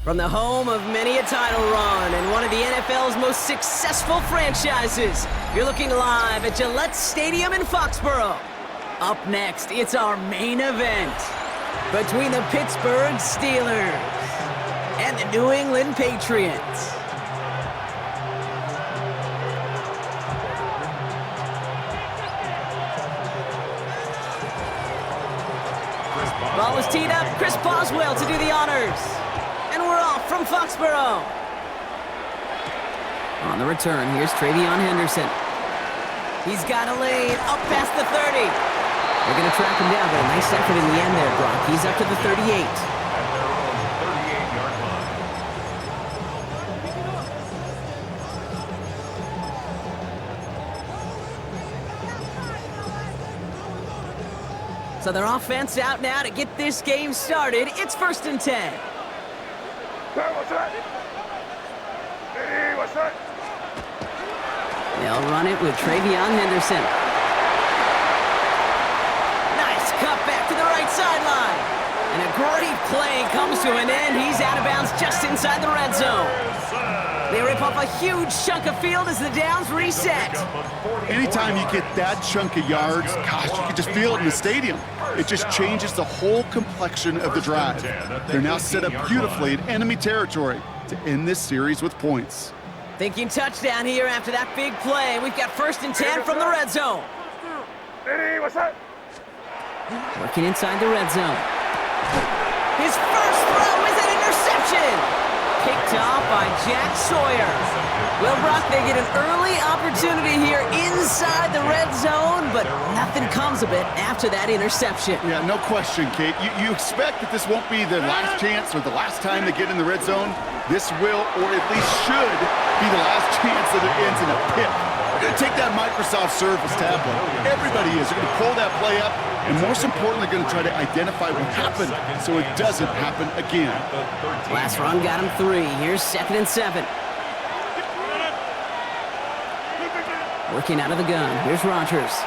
From the home of many a title run and one of the NFL's most successful franchises, you're looking live at Gillette Stadium in Foxborough. Up next, it's our main event between the Pittsburgh Steelers and the New England Patriots. Ball is teed up. Chris Boswell to do the honors. And we're off from Foxborough. On the return, here's Travion Henderson. He's got a lane up past the 30. They're going to track him down, but a nice effort in the end there, Brock. He's up to the 38. So their offense out now to get this game started. It's 1st and 10. What's that? Hey, what's that? They'll run it with Travion Henderson. Nice cut back to the right sideline. And a great play comes to an end. He's out of bounds just inside the red zone. They rip off a huge chunk of field as the downs reset. Anytime you get that chunk of yards, gosh, you can just feel it in the stadium. It just changes the whole complexion of the drive. They're now set up beautifully in enemy territory to end this series with points. Thinking touchdown here after that big play. We've got 1st and 10 from the red zone. Hey, what's that? Working inside the red zone. His first throw is an interception. Picked off by Jack Sawyer. Well, Brock, they get an early opportunity here inside the red zone, but nothing comes of it after that interception. Yeah, no question, Kate. You expect that this won't be the last chance or the last time they get in the red zone. This will, or at least should, be the last chance that it ends in a pick. They're going to take that Microsoft Surface tablet. Everybody is. They're going to pull that play up, and most importantly, going to try to identify what happened so it doesn't happen again. Last run got him 3. Here's 2nd and 7. Working out of the gun. Here's Rodgers.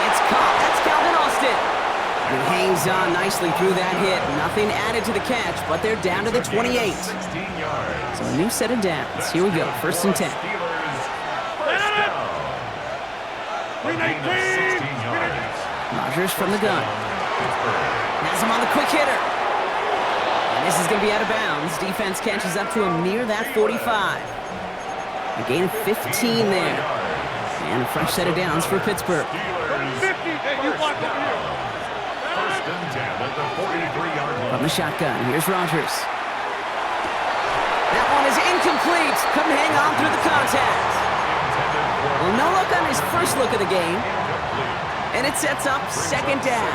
It's caught. That's Calvin Austin. He hangs on nicely through that hit. Nothing added to the catch, but they're down to the 28. So a new set of downs. Here we go. 1st and 10. Rodgers from the gun. Has him on the quick hitter. And this is going to be out of bounds. Defense catches up to him near that 45. A gain of 15 there. And a fresh set of downs for Pittsburgh. 50. Hey, you walk over here. First and 10 at the 43-yard line. From the shotgun, here's Rodgers. That one is incomplete. Couldn't hang on through the contact. Well, no look on his first look of the game. And it sets up second down.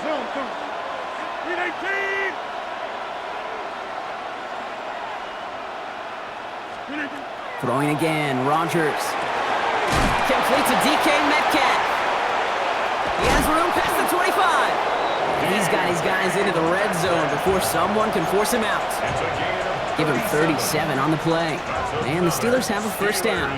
Zoom. 319. Throwing again, Rodgers. Completes a DK Metcalf. He has room past the 25. And he's got his guys into the red zone before someone can force him out. Give him 37 on the play. And the Steelers have a first down.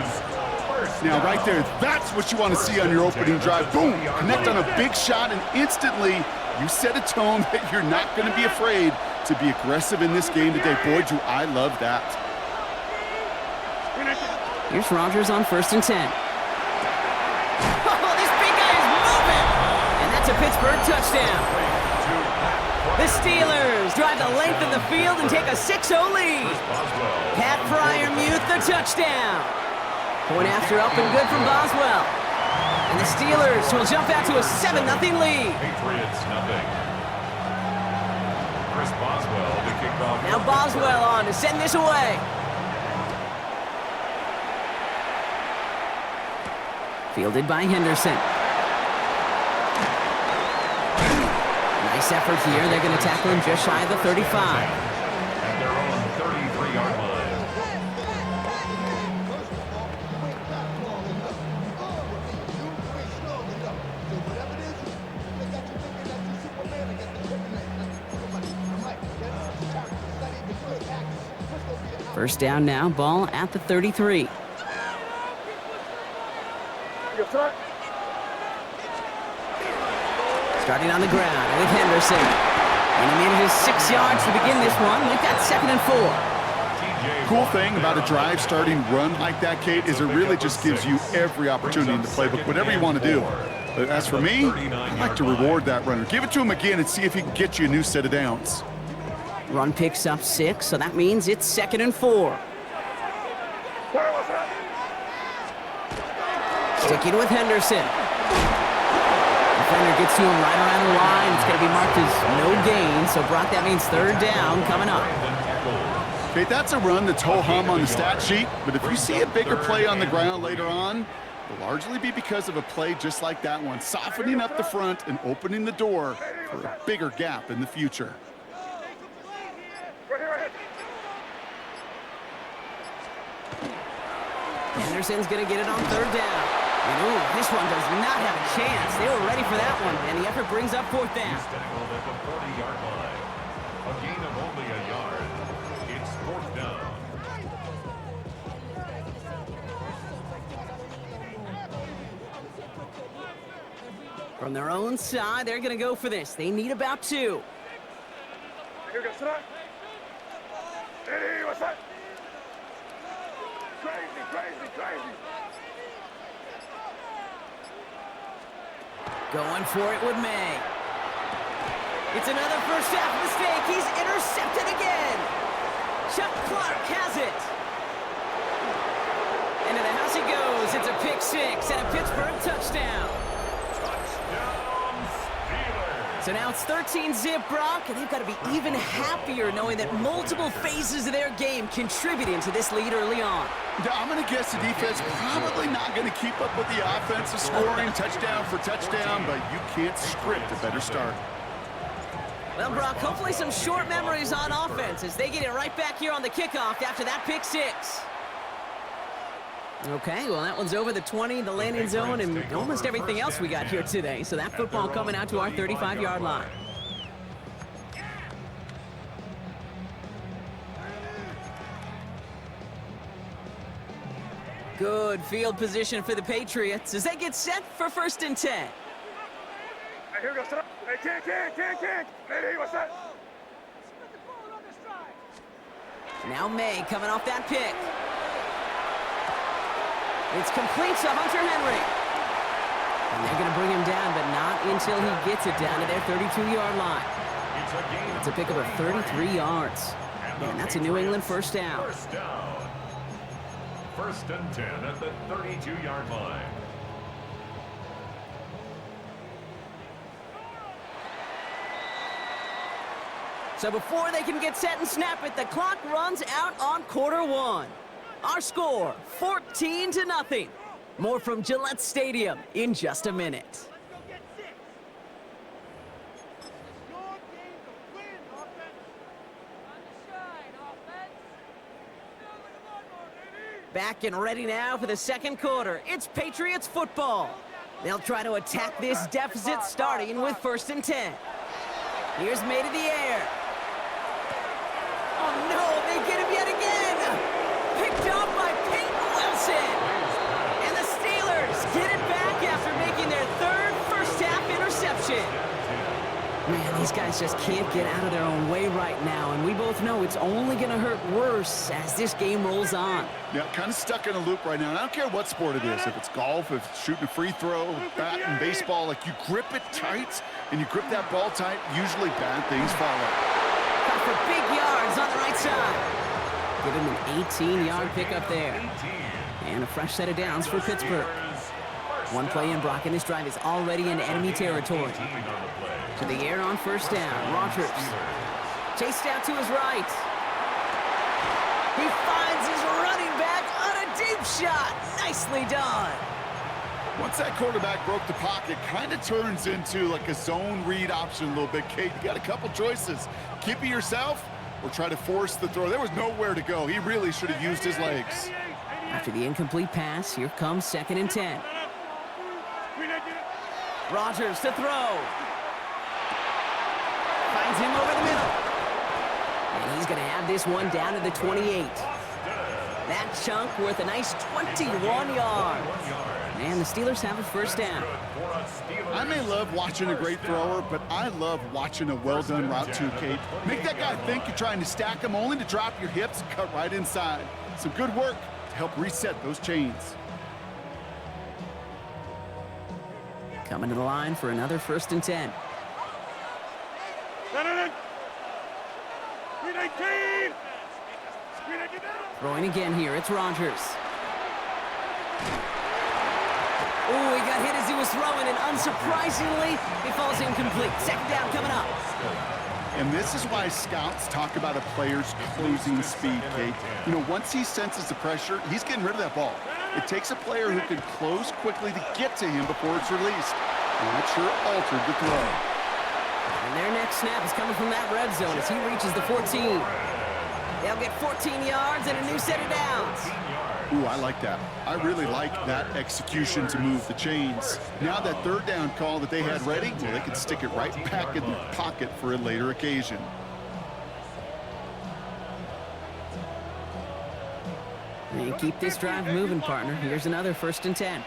Now, right there, that's what you want to see on your opening drive. Boom! Connect on a big shot, and instantly you set a tone that you're not going to be afraid to be aggressive in this game today. Boy, do I love that. Here's Rodgers on first and 10. Oh, this big guy is moving! And that's a Pittsburgh touchdown. The Steelers drive the length of the field and take a 6-0 lead. Pat Fryermuth, the touchdown. Point after up and good from Boswell. And the Steelers will jump out to a 7-0 lead. Patriots nothing. Chris Boswell to kick off. Now Boswell on to send this away. Fielded by Henderson. Nice effort here. They're going to tackle him just shy of the 35. At their own 33-yard line. First down now, ball at the 33. Starting on the ground with Henderson. And he made it his 6 yards to begin this one. We've got 2nd and 4. Cool thing about a drive starting run like that, Kate, is it really just gives you every opportunity in the playbook, whatever you want to do. But as for me, I like to reward that runner. Give it to him again and see if he can get you a new set of downs. Run picks up 6, so that means it's 2nd and 4. Sticking with Henderson. Defender gets to him right around the line. It's going to be marked as no gain. So, Brock, that means 3rd down coming up. Okay, that's a run that's ho-hum on the stat sheet. But if you see a bigger play on the ground later on, it'll largely be because of a play just like that one, softening up the front and opening the door for a bigger gap in the future. Henderson's going to get it on 3rd down. And, ooh, this one does not have a chance. They were ready for that one, and the effort brings up 4th down. Tackled at the 40-yard line. A gain of only a yard. It's 4th down. From their own side, they're going to go for this. They need about 2. Here goes tonight. Hey, what's that? Crazy. Going for it with May. It's another first half mistake. He's intercepted again. Chuck Clark has it. Into the house he goes. It's a pick 6 and a Pittsburgh touchdown. So now it's 13-zip, Brock, and they've got to be even happier knowing that multiple phases of their game contributing to this lead early on. I'm going to guess the defense probably not going to keep up with the offensive scoring touchdown for touchdown, but you can't script a better start. Well, Brock, hopefully some short memories on offense as they get it right back here on the kickoff after that pick 6. Okay, well, that one's over the 20, the landing zone, and almost everything else we got here today. So that football coming out to our 35-yard line. Good field position for the Patriots as they get set for 1st and 10. Hey, here goes tonight. Hey, King. Hey, what's that? Now May coming off that pick. It's complete to Hunter Henry. And they're going to bring him down, but not until he gets it down to their 32-yard line. It's a gain. It's a pickup of 33 yards. And that's a New England first down. First down. First and 10 at the 32-yard line. So before they can get set and snap it, the clock runs out on quarter one. Our score, 14-0. More from Gillette Stadium in just a minute. Back and ready now for the second quarter. It's Patriots football. They'll try to attack this deficit starting with 1st and 10. Here's made in the air. Oh no, they get him yet again. Picked off by Peyton Wilson. And the Steelers get it back after making their third first-half interception. Man, these guys just can't get out of their own way right now, and we both know it's only going to hurt worse as this game rolls on. Yeah, kind of stuck in a loop right now. And I don't care what sport it is. If it's golf, if it's shooting a free throw, batting, baseball, like you grip it tight and you grip that ball tight, usually bad things follow. Got for big yards on the right side. Give him an 18-yard pickup there. And a fresh set of downs for Pittsburgh. One play in, Brock, and this drive is already in enemy territory. To the air on first down, Rodgers. Chased out to his right. He finds his running back on a deep shot. Nicely done. Once that quarterback broke the pocket, kind of turns into like a zone read option a little bit, Kate. You got a couple choices. Keep it yourself or try to force the throw. There was nowhere to go. He really should have used his legs. After the incomplete pass, here comes 2nd and 10. Rodgers to throw. Finds him over the middle. And he's going to have this one down to the 28. That chunk worth a nice 21 yards. And the Steelers have a first down. I may love watching a great thrower, but I love watching a well-done route too, Kate. Make that guy think you're trying to stack him only to drop your hips and cut right inside. Some good work to help reset those chains. Coming to the line for another 1st and 10. Throwing again here, it's Rodgers. Oh, he got hit as he was throwing, and unsurprisingly, he falls incomplete. 2nd down coming up. And this is why scouts talk about a player's closing speed, Kate. You know, once he senses the pressure, he's getting rid of that ball. It takes a player who can close quickly to get to him before it's released. And that sure altered the throw. And their next snap is coming from that red zone as he reaches the 14. They'll get 14 yards and a new set of downs. Ooh, I like that. I really like that execution to move the chains. Now that 3rd down call that they had ready, well, they can stick it right back in their pocket for a later occasion. And keep this drive moving, partner. Here's another 1st and 10.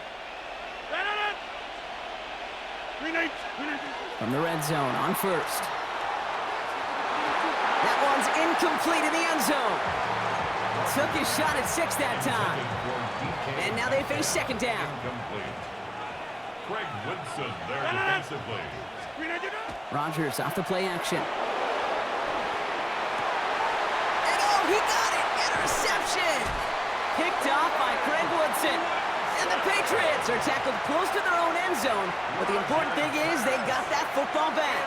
From the red zone on 1st. That one's incomplete in the end zone. Took his shot at 6 that time. And now they face 2nd down. Craig Woodson there defensively. Rodgers off the play action. And oh, he got it! Interception! Picked off by Craig Woodson. And the Patriots are tackled close to their own end zone. But the important thing is they got that football back.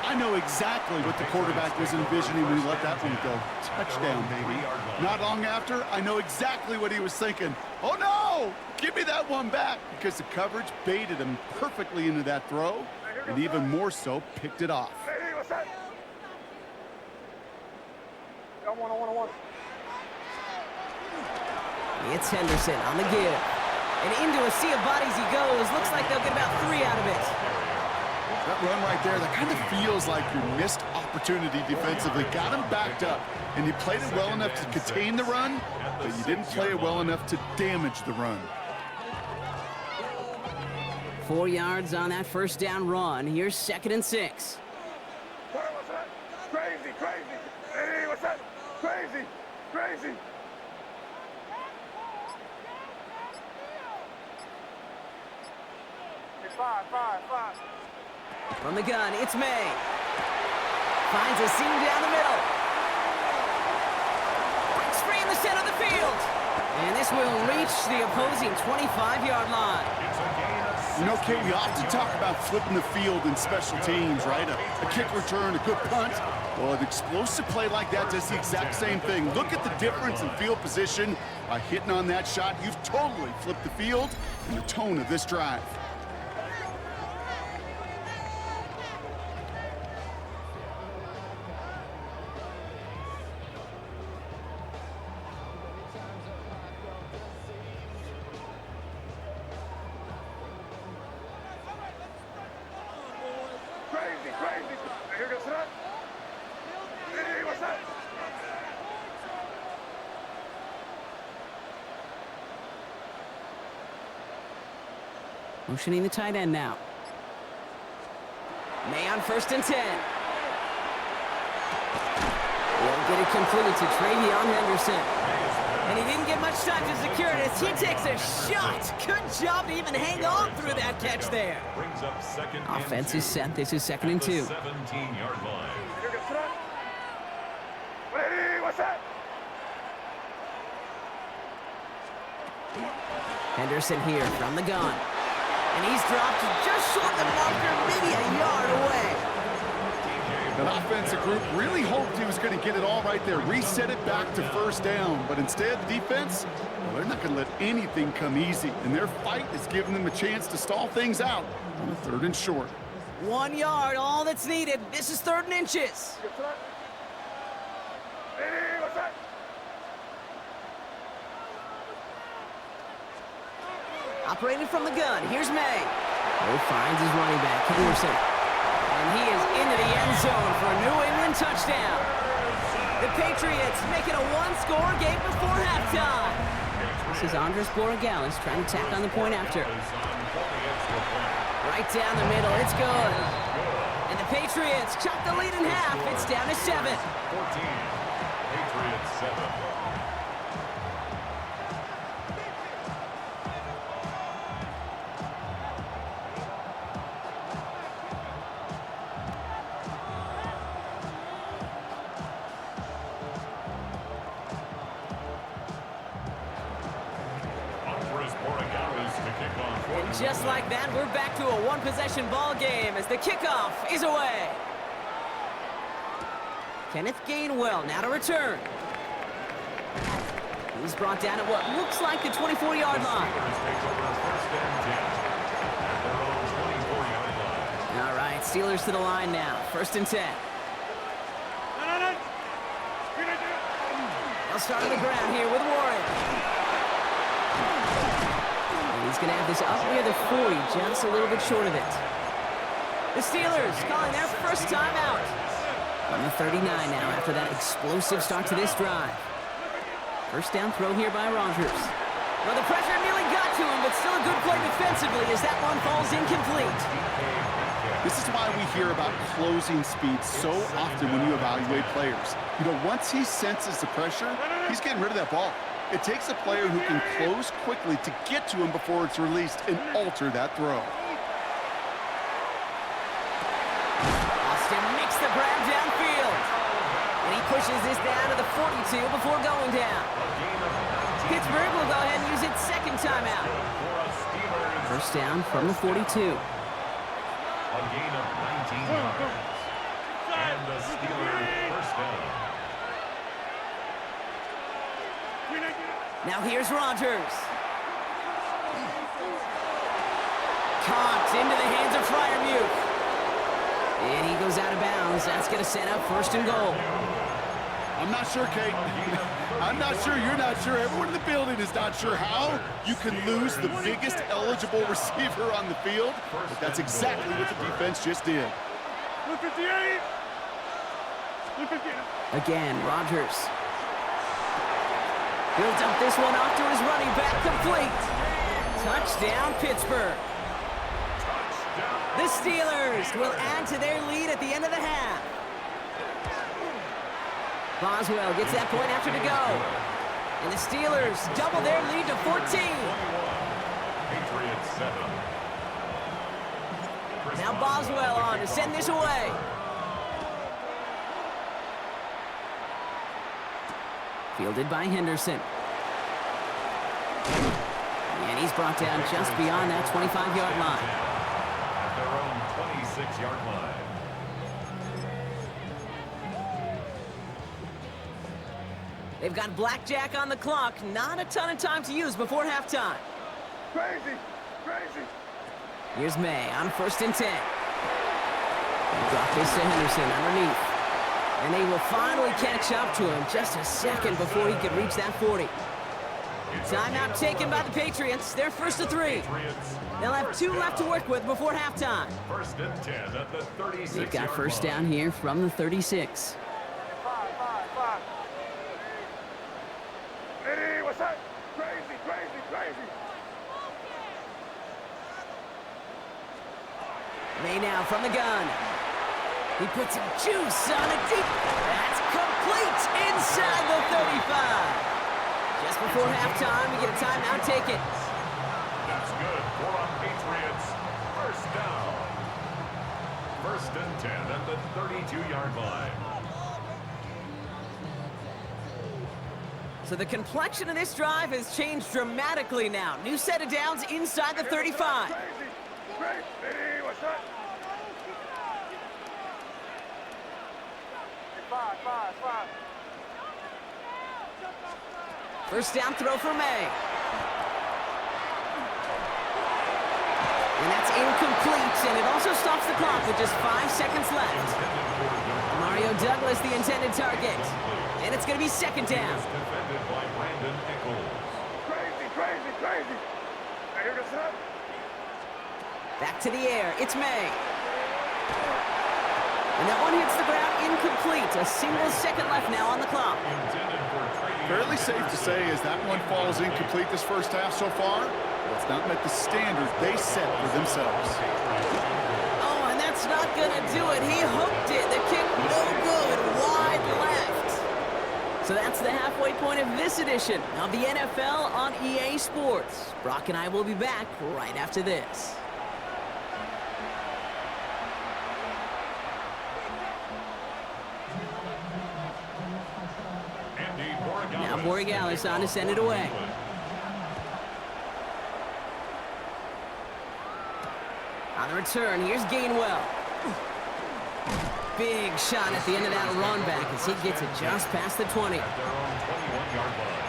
I know exactly what the quarterback was envisioning when he let that one go. Touchdown, baby. Not long after, I know exactly what he was thinking. Oh, no! Give me that one back! Because the coverage baited him perfectly into that throw, and even more so, picked it off. Hey, what's that? I want. It's Henderson on the give. And into a sea of bodies he goes. Looks like they'll get about 3 out of it. That run right there, that kind of feels like your missed opportunity defensively. Got him backed up, and you played it well enough to contain the run, but you didn't play it well enough to damage the run. 4 yards on that 1st down run. Here's 2nd and 6. What's that? Crazy. Hey, what's that? Crazy. 5. From the gun, it's May. finds a seam down the middle. Breaks free in the center of the field. And this will reach the opposing 25-yard line. It's a gain of 6. You know, Kate, we often talk about flipping the field in special teams, right? A kick return, a good punt. Well, an explosive play like that does the exact same thing. Look at the difference in field position. By hitting on that shot, you've totally flipped the field and the tone of this drive. Crazy, crazy. Here goes that. Hey, what's that? Motioning the tight end now. May on 1st and 10. Will get it complete to Travion Henderson. And he didn't get much time to secure it as he takes a shot. Good job to even hang on through that catch there. Brings up 2nd and Offense 2 is set. This is 2nd and 2. 17-yard line. Here goes that. Hey, what's that? Henderson here from the gun. And he's dropped just short of the marker, maybe a yard away. That offensive group really hoped he was going to get it all right there, reset it back to 1st down. But instead, the defense, well, they're not going to let anything come easy. And their fight is giving them a chance to stall things out on a 3rd and short. 1 yard, all that's needed. This is 3rd and inches. What's that? Hey, what's that? Operating from the gun, here's May. Oh, finds his running back, Henderson. And he is into the end zone for a New England touchdown. The Patriots make it a 1-score game before halftime. This is Andres Borregales trying to tack on the point after. Right down the middle, it's good. And the Patriots chop the lead in half. It's down to 7. 14. Patriots 7. Just like that, we're back to a one-possession ball game as the kickoff is away. Kenneth Gainwell now to return. He's brought down at what looks like the 24-yard line. All right, Steelers to the line now. 1st and 10. They'll start on the ground here with Warren. He's going to have this up near the 40, just a little bit short of it. The Steelers calling their first timeout. On the 39 now after that explosive start to this drive. 1st down throw here by Rodgers. Well, the pressure nearly got to him, but still a good play defensively as that one falls incomplete. This is why we hear about closing speed so often when you evaluate players. You know, once he senses the pressure, he's getting rid of that ball. It takes a player who can close quickly to get to him before it's released and alter that throw. Austin makes the grab downfield. And he pushes this down to the 42 before going down. Pittsburgh will go ahead and use its 2nd timeout. 1st down from the 42. A gain of 19 yards. And the Steelers 1st down. Now here's Rodgers. Caught into the hands of Freiermuth. And he goes out of bounds. That's going to set up 1st and goal. I'm not sure, Kate. I'm not sure. You're not sure. Everyone in the building is not sure how you can lose the biggest eligible receiver on the field. But that's exactly what the defense just did. 158. Again, Rodgers. He'll dump this one off to his running back, complete. Touchdown, Pittsburgh. The Steelers will add to their lead at the end of the half. Boswell gets that point after to go. And the Steelers double their lead to 14. Patriots 7. Now Boswell on to send this away. Fielded by Henderson. And he's brought down just beyond that 25-yard line. At their own 26-yard line. They've got blackjack on the clock. Not a ton of time to use before halftime. Crazy, crazy. Here's May on 1st and 10. Drop this to Henderson underneath. And they will finally catch up to him just a second before he could reach that 40. Timeout taken by the Patriots. They're 1st and 3. They'll have 2 left to work with before halftime. 1st and 10 at the 36. They've got first down here from the 36. Five. Eddie, what's up? Crazy, crazy, crazy. May now from the gun. He puts some juice on a deep. That's complete inside the 35. Just before halftime, we get a timeout taken. That's good for our Patriots. First down. 1st and 10 at the 32-yard line. So the complexion of this drive has changed dramatically now. New set of downs inside the 35. Crazy, crazy. Eddie, what's up? Five. First down throw for May. And that's incomplete, and it also stops the clock with just 5 seconds left. Mario Douglas, the intended target. And it's going to be 2nd down. Defended by Brandon Echols. Crazy. I hear this up. Back to the air. It's May. And that one hits the ground incomplete. A single second left now on the clock. Fairly safe to say as that one falls incomplete this first half so far, well, it's not met the standard they set for themselves. Oh, and that's not going to do it. He hooked it. The kick no good. Wide left. So that's the halfway point of this edition of the NFL on EA Sports. Brock and I will be back right after this. Now Borregales on to send it away. On the return, here's Gainwell. Big shot at the end of that run back as he gets it just past the 20. At their own 21-yard line.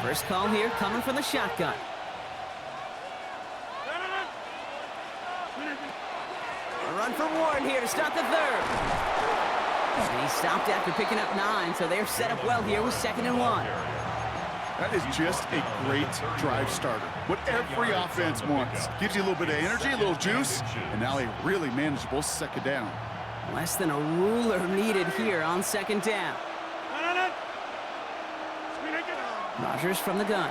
First call here coming from the shotgun. A run for Warren here to start the 3rd. And he stopped after picking up 9, so they're set up well here with 2nd and 1. That is just a great drive starter. What every offense wants. Gives you a little bit of energy, a little juice, and now a really manageable 2nd down. Less than a ruler needed here on 2nd down. Rodgers from the gun.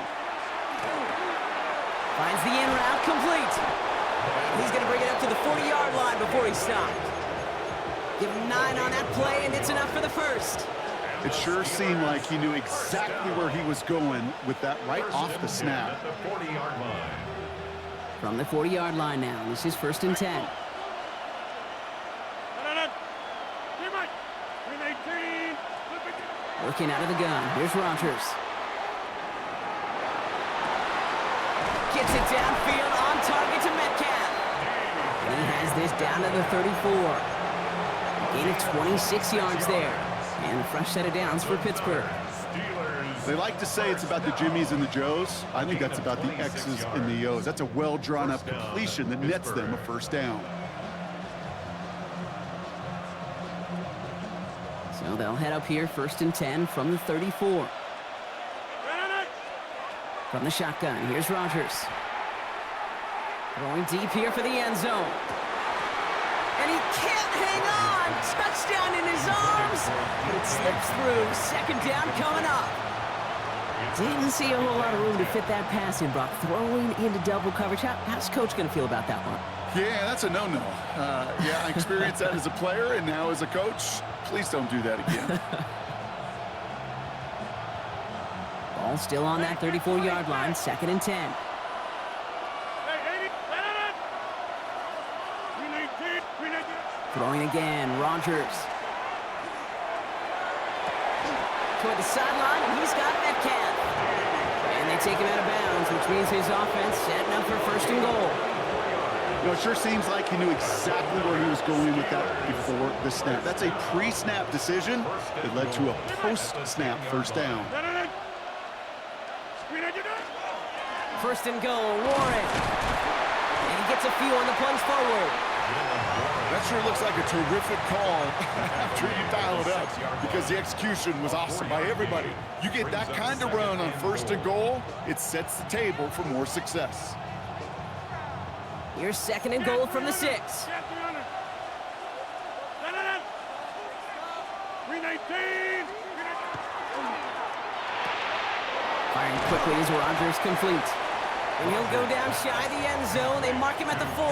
Finds the in route complete. He's going to bring it up to the 40-yard line before he stopped. Give him 9 on that play, and it's enough for the first. It sure seemed like he knew exactly where he was going with that right off the snap. At the 40-yard line. From the 40-yard line now, this is 1st and 10. Working out of the gun, here's Rodgers. Gets it downfield, on target to Metcalf. And he has this down to the 34. Gain of 26 yards there. And a fresh set of downs for Pittsburgh. They like to say it's about the Jimmies and the Joes. I think that's about the X's and the O's. That's a well-drawn-up completion that nets them a first down. So they'll head up here 1st and 10 from the 34. From the shotgun, here's Rodgers. Throwing deep here for the end zone. And he can't hang on. Touchdown in his arms. But it slips through. 2nd down coming up. Didn't see a whole lot of room to fit that pass in, Brock. Throwing into double coverage. How's Coach going to feel about that one? Yeah, that's a no-no. Yeah, I experienced that as a player and now as a coach. Please don't do that again. Ball still on that 34-yard line. 2nd and 10. Throwing again, Rodgers. Toward the sideline, and he's got Metcalf. And they take him out of bounds, which means his offense setting up for first and goal. You know, it sure seems like he knew exactly where he was going with that before the snap. That's a pre-snap decision that led to a post-snap first down. First and goal, Warren. And he gets a few on the plunge forward. That sure looks like a terrific call after you dial it up, because the execution was awesome by everybody. You get that kind of run on first and goal, it sets the table for more success. Here's second and goal from the 6. Firing quickly as Rodgers completes. And he'll go down shy of the end zone. They mark him at the 4. A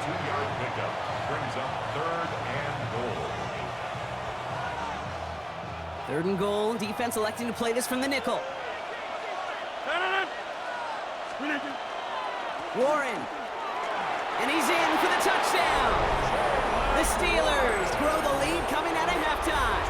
2-yard pickup brings up third and goal. Third and goal. Defense electing to play this from the nickel. Warren. And he's in for the touchdown. The Steelers grow the lead coming out of halftime.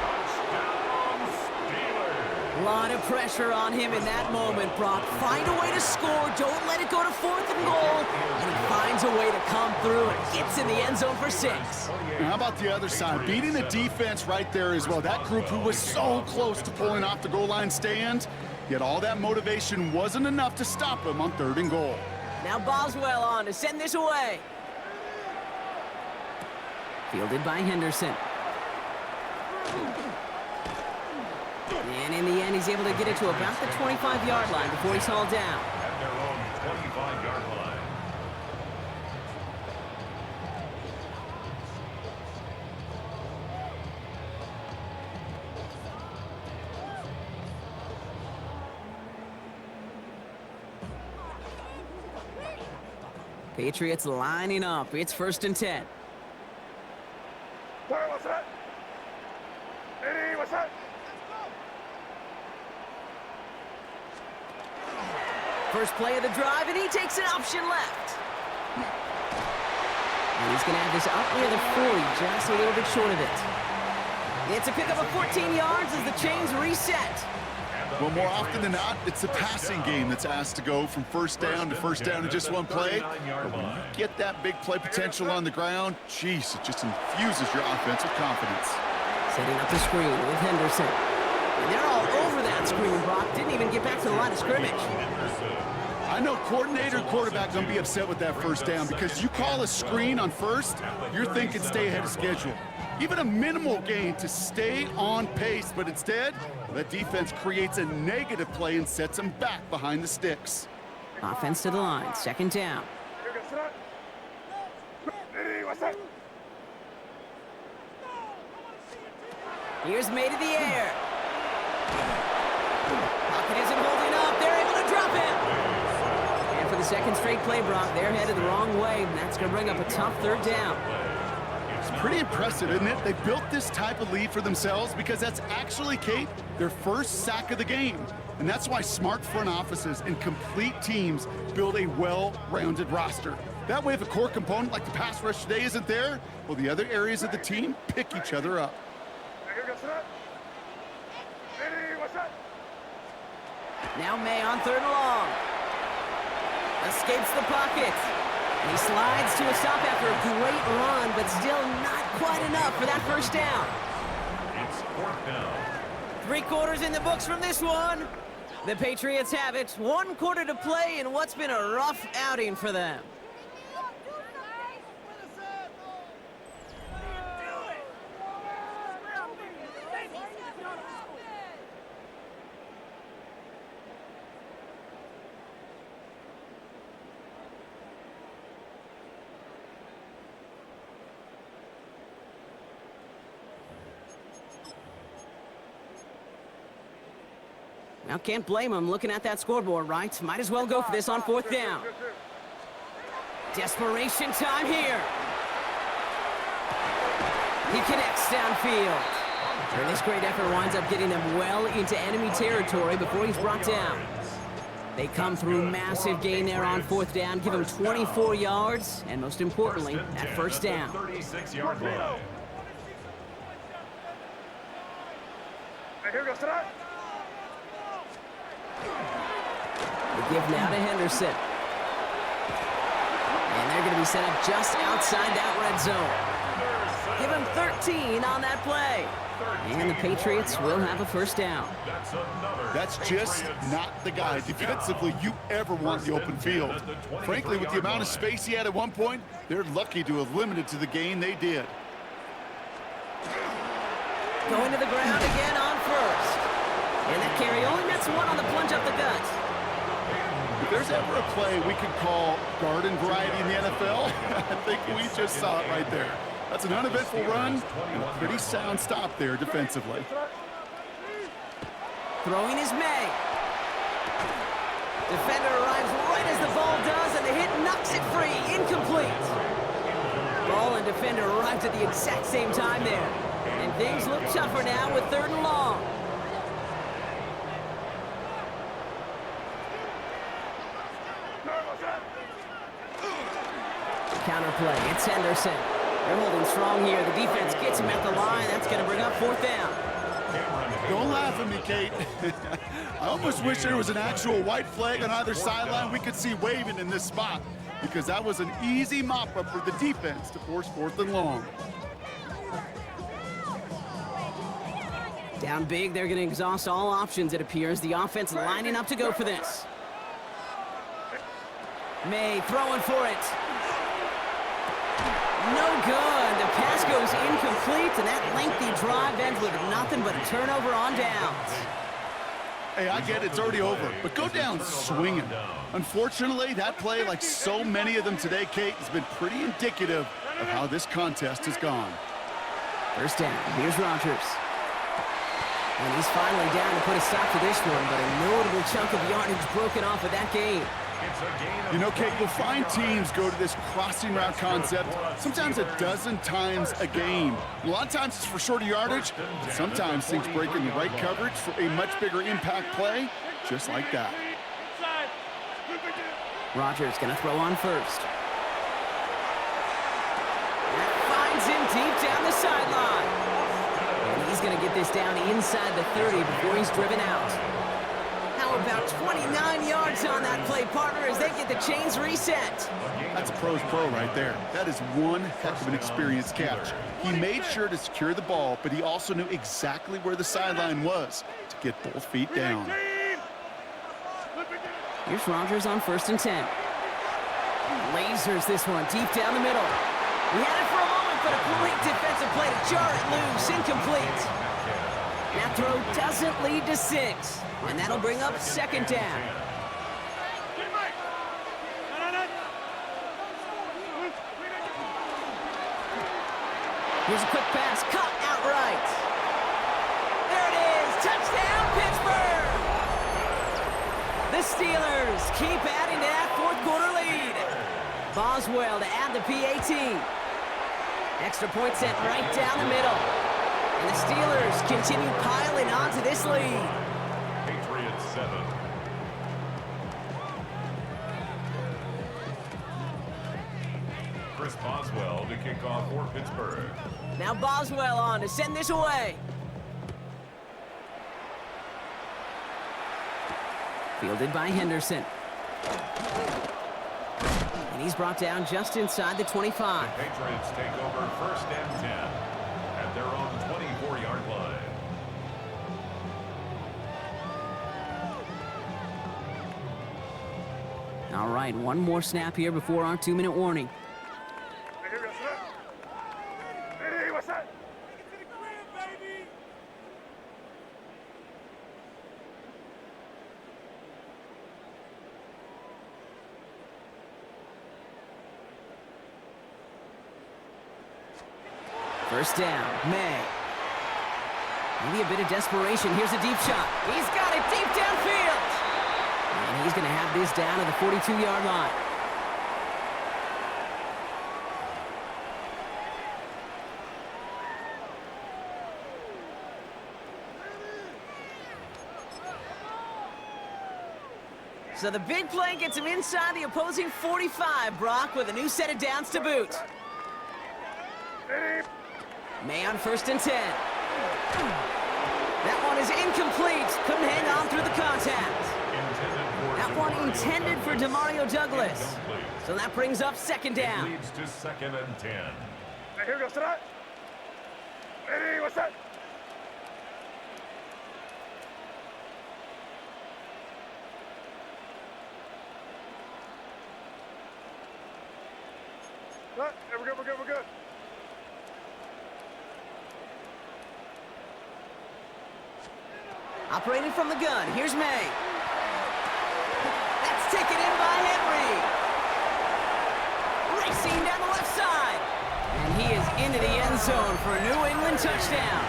A lot of pressure on him in that moment, Brock. Find a way to score. Don't let it go to fourth and goal. And he finds a way to come through and gets in the end zone for 6. And how about the other side? Beating the defense right there as well. That group who was so close to pulling off the goal line stand, yet all that motivation wasn't enough to stop him on third and goal. Now Boswell on to send this away. Fielded by Henderson. And in the end, he's able to get it to about the 25-yard line before he's hauled down. At their own 25-yard line. Patriots lining up. It's first and 10. What's that? Eddie, what's that? First play of the drive, and he takes an option left. And he's going to have this up near the 40, just a little bit short of it. It's a pickup of 14 yards as the chains reset. Well, more often than not, it's the passing game that's asked to go from first down in just one play. But when you get that big play potential on the ground, geez, it just infuses your offense with confidence. Setting up the screen with Henderson. And they're all over that screen, Brock. Didn't even get back to the line of scrimmage. I know coordinator and quarterback going to be upset with that first down, because you call a screen on first, you're thinking stay ahead of schedule. Even a minimal gain to stay on pace, but instead, that defense creates a negative play and sets them back behind the sticks. Offense to the line, second down. Eddie, what's that? Here's made in the air. Pocket isn't holding up. They're able to drop him. And for the second straight play, Brock, they're headed the wrong way, and that's going to bring up a tough third down. It's pretty impressive, isn't it? They built this type of lead for themselves because that's actually, Kate, their first sack of the game. And that's why smart front offices and complete teams build a well-rounded roster. That way, if a core component like the pass rush today isn't there, well, the other areas of the team pick each other up. Eddie, what's that? Now May on third and long. Escapes the pocket. And he slides to a stop after a great run, but still not quite enough for that first down. It's fourth down. 3 quarters in the books from this one. The Patriots have it. 1 quarter to play in what's been a rough outing for them. Now, can't blame him looking at that scoreboard, right? Might as well go for this on fourth down. Desperation time here. He connects downfield. And this great effort winds up getting them well into enemy territory before he's brought down. They come through massive gain there on 4th down, give them 24 yards, and most importantly, that first down. 36-yard line. Here we go, start. The give now to Henderson. And they're going to be set up just outside that red zone. Give him 13 on that play. And the Patriots will have a first down. That's just not the guy defensively you ever want in the open field. Frankly, with the amount of space he had at one point, they're lucky to have limited to the gain they did. Going to the ground again on first. And that carry only nets one on the plunge up the gut. If there's ever a play we could call garden variety in the NFL, I think we just saw it right there. That's an uneventful run and a pretty sound stop there defensively. Throwing is May. Defender arrives right as the ball does, and the hit knocks it free. Incomplete. Ball and defender arrived at the exact same time there. And things look tougher now with 3rd and long. Counterplay, it's Henderson. They're holding strong here. The defense gets him at the line. That's going to bring up 4th down. Don't laugh at me, Kate. I almost wish there was an actual white flag on either sideline we could see waving in this spot, because that was an easy mop-up for the defense to force 4th and long. Down big, they're going to exhaust all options, it appears. The offense lining up to go for this. May throwing for it. No good. The pass goes incomplete, and that lengthy drive ends with nothing but a turnover on downs. Hey, I get it's already over, but go down swinging. Unfortunately, that play, like so many of them today, Kate, has been pretty indicative of how this contest has gone. First down. Here's Rodgers. And he's finally down to put a stop to this one, but a notable chunk of yardage broken off of that game. You know, Kate, you'll find teams go to this crossing route concept sometimes a dozen times a game. A lot of times it's for shorter yardage, but sometimes things break in the right coverage for a much bigger impact play, just like that. Rodgers going to throw on first. That finds him deep down the sideline. And he's going to get this down inside the 30 before he's driven out. How about 29 yards on that play, partner, as they get the chains reset? That's a pro's pro right there. That is one heck of an experienced catch. He made sure to secure the ball, but he also knew exactly where the sideline was to get both feet down. Here's Rodgers on 1st and 10. Lasers this one deep down the middle. We had it for a moment, but a great defensive play to jar it loose. Incomplete. That throw doesn't lead to 6, and that'll bring up 2nd down. Here's a quick pass, caught outright. There it is, touchdown Pittsburgh! The Steelers keep adding to that 4th quarter lead. Boswell to add the PAT. Extra point sent right down the middle. And the Steelers continue piling on to this lead. Patriots 7. Chris Boswell to kick off for Pittsburgh. Now Boswell on to send this away. Fielded by Henderson. And he's brought down just inside the 25. The Patriots take over 1st and 10 at their own 24-yard line. All right, one more snap here before our 2-minute warning. Hey, what's that? First down, May. Maybe a bit of desperation. Here's a deep shot. He's got it deep downfield. And he's going to have this down at the 42-yard line. So the big play gets him inside the opposing 45, Brock, with a new set of downs to boot. May on 1st and 10. That one is incomplete. Couldn't hang on through the contact. That one intended for Demario Douglas. So that brings up 2nd down. Leads to 2nd and 10. Hey, here goes tonight. Ready, what's that? Right, yeah, we're good, we're good, we're good. Operating from the gun, here's May. That's taken in by Henry. Racing down the left side. And he is into the end zone for a New England touchdown.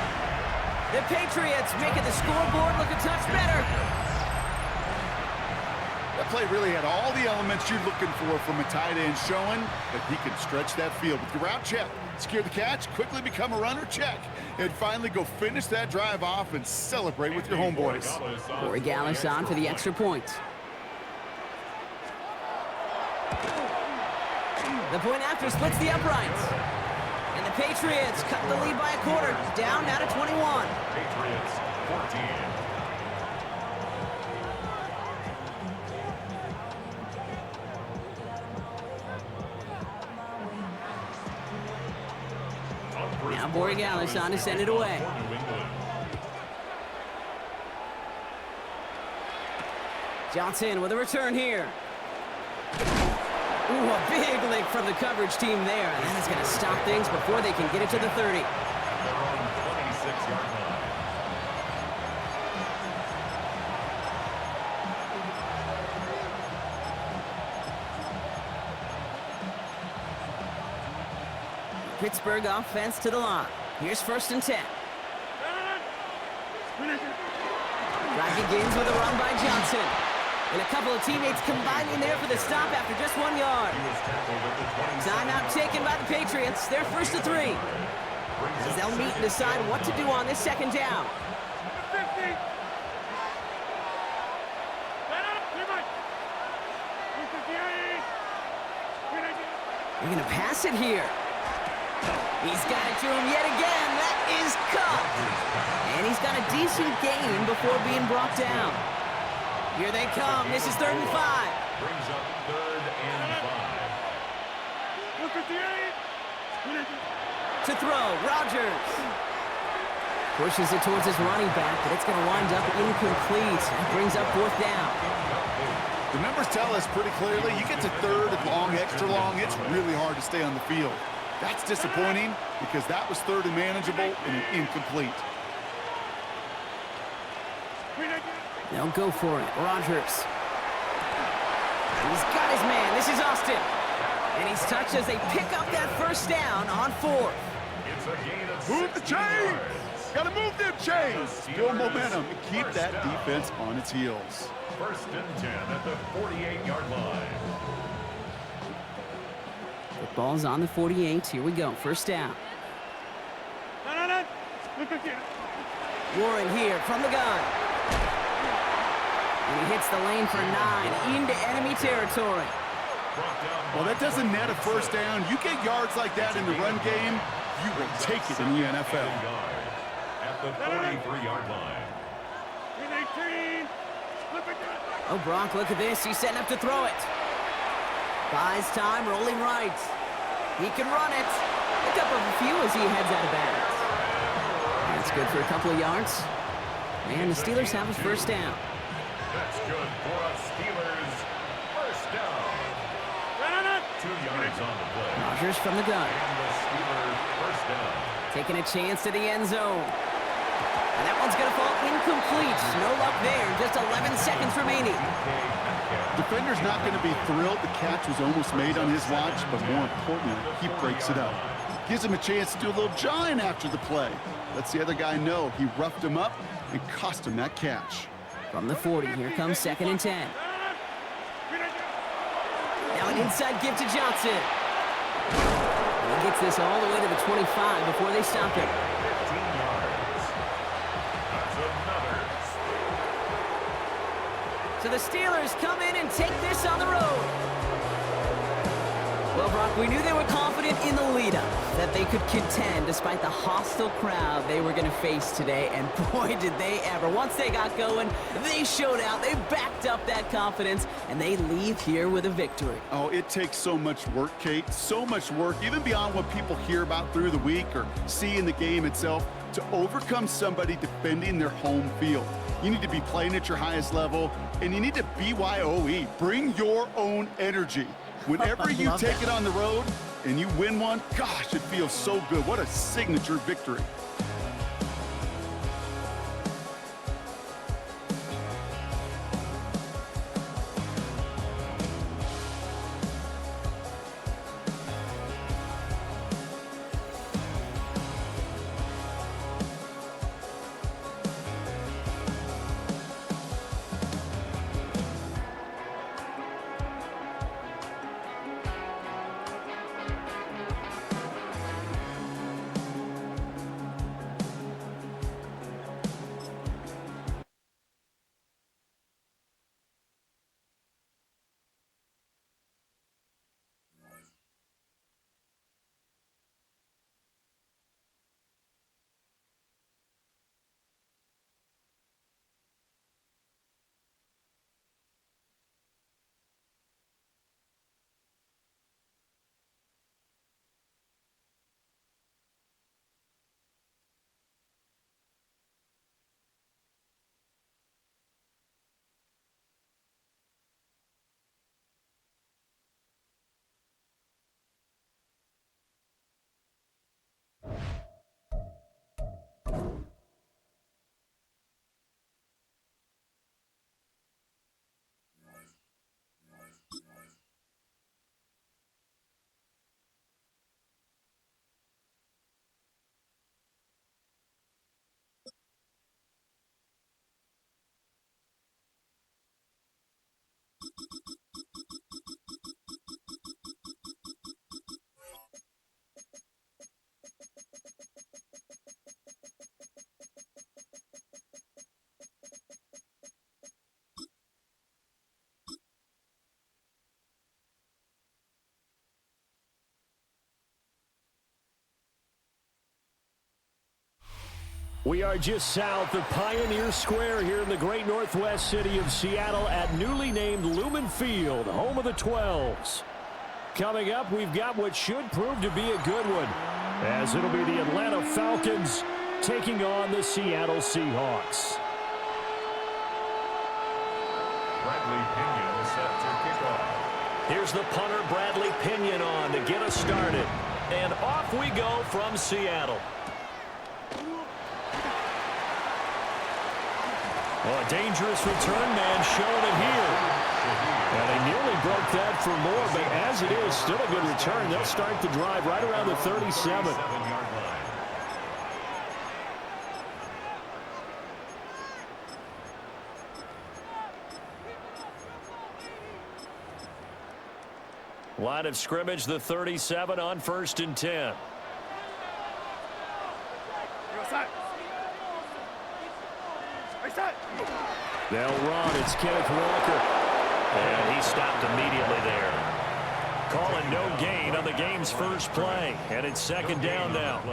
The Patriots making the scoreboard look a touch better. That play really had all the elements you're looking for from a tight end, showing that he can stretch that field with your route check, secure the catch, quickly become a runner check, and finally go finish that drive off and celebrate with your homeboys. Corey Gallis on for the extra point. The point after splits the uprights. And the Patriots cut the lead by a quarter, down now to 21. Patriots 14. Now Borregales on to send it away. Johnson with a return here. Ooh, a big lick from the coverage team there. And that is going to stop things before they can get it to the 30. They're on 26-yard line. Pittsburgh offense to the line. Here's 1st and 10. Drive begins with a run by Johnson. And a couple of teammates combining there for the stop after just 1 yard. Timeout taken by the Patriots. They're 1st and 3. As they'll meet and decide what to do on this 2nd down. 50. They're going to pass it here. He's got it to him yet again. That is cut. And he's got a decent gain before being brought down. Here they come. This is 3rd and 5. Brings up 3rd and 5. To throw, Rodgers. Pushes it towards his running back, but it's going to wind up incomplete. That brings up 4th down. The numbers tell us pretty clearly, you get to 3rd and long, extra long, it's really hard to stay on the field. That's disappointing because that was 3rd and manageable and an incomplete. They'll go for it. Rodgers. He's got his man. This is Austin. And he's touched as they pick up that 1st down on 4th. It's a gain of Move the 60 chains! yards. Gotta move them chains! Build momentum and keep that defense on its heels. 1st and 10 at the 48-yard line. Ball's on the 48. Here we go. 1st down. Warren here from the gun. And he hits the lane for 9 into enemy territory. Well, that doesn't net a 1st down. You get yards like that in the run game, you will take it in the NFL. At the 43-yard line. Oh, Brock, look at this. He's setting up to throw it. Buys time, rolling right. He can run it. Pick up a few as he heads out of bounds. That's good for a couple of yards. And the Steelers have a 1st down. That's good for a Steelers 1st down. 2 yards on the play. Rodgers from the gun. And the Steelers 1st down. Taking a chance to the end zone. And that one's going to fall incomplete. No luck there. Just 11 seconds remaining. Defender's not going to be thrilled the catch was almost made on his watch, but more importantly, he breaks it up. Gives him a chance to do a little jawing after the play. Lets the other guy know he roughed him up and cost him that catch. From the 40, here comes 2nd and 10. Now an inside give to Johnson. And he gets this all the way to the 25 before they stop him. 15 yards. That's another. So the Steelers come in and take this on the road. Well, Brock, we knew they were confident in the lead-up, that they could contend despite the hostile crowd they were going to face today, and boy, did they ever. Once they got going, they showed out, they backed up that confidence, and they leave here with a victory. Oh, it takes so much work, Kate, so much work, even beyond what people hear about through the week or see in the game itself, to overcome somebody defending their home field. You need to be playing at your highest level, and you need to BYOE, bring your own energy. Whenever you take it on the road and you win one, gosh, it feels so good. What a signature victory. We are just south of Pioneer Square here in the great northwest city of Seattle at newly named Lumen Field, home of the 12s. Coming up, we've got what should prove to be a good one, as it'll be the Atlanta Falcons taking on the Seattle Seahawks. Bradley Pinion set to kick off. Here's the punter, Bradley Pinion, on to get us started. And off we go from Seattle. Well, a dangerous return man showing it here. And they nearly broke that for more, but as it is, still a good return. They'll start the drive right around the 37. Line of scrimmage, the 37 on 1st and 10. They'll run. It's Kenneth Walker. And he stopped immediately there. Calling no gain on the game's first play. And it's 2nd down now.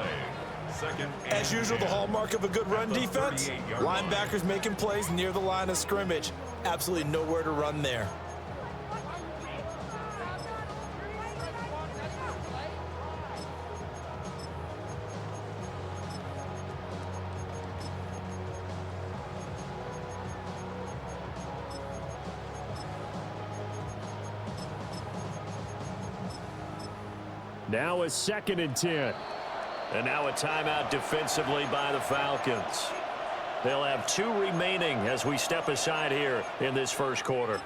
As usual, the hallmark of a good run defense, linebackers making plays near the line of scrimmage. Absolutely nowhere to run there. Now a 2nd and 10. And now a timeout defensively by the Falcons. They'll have 2 remaining as we step aside here in this first quarter.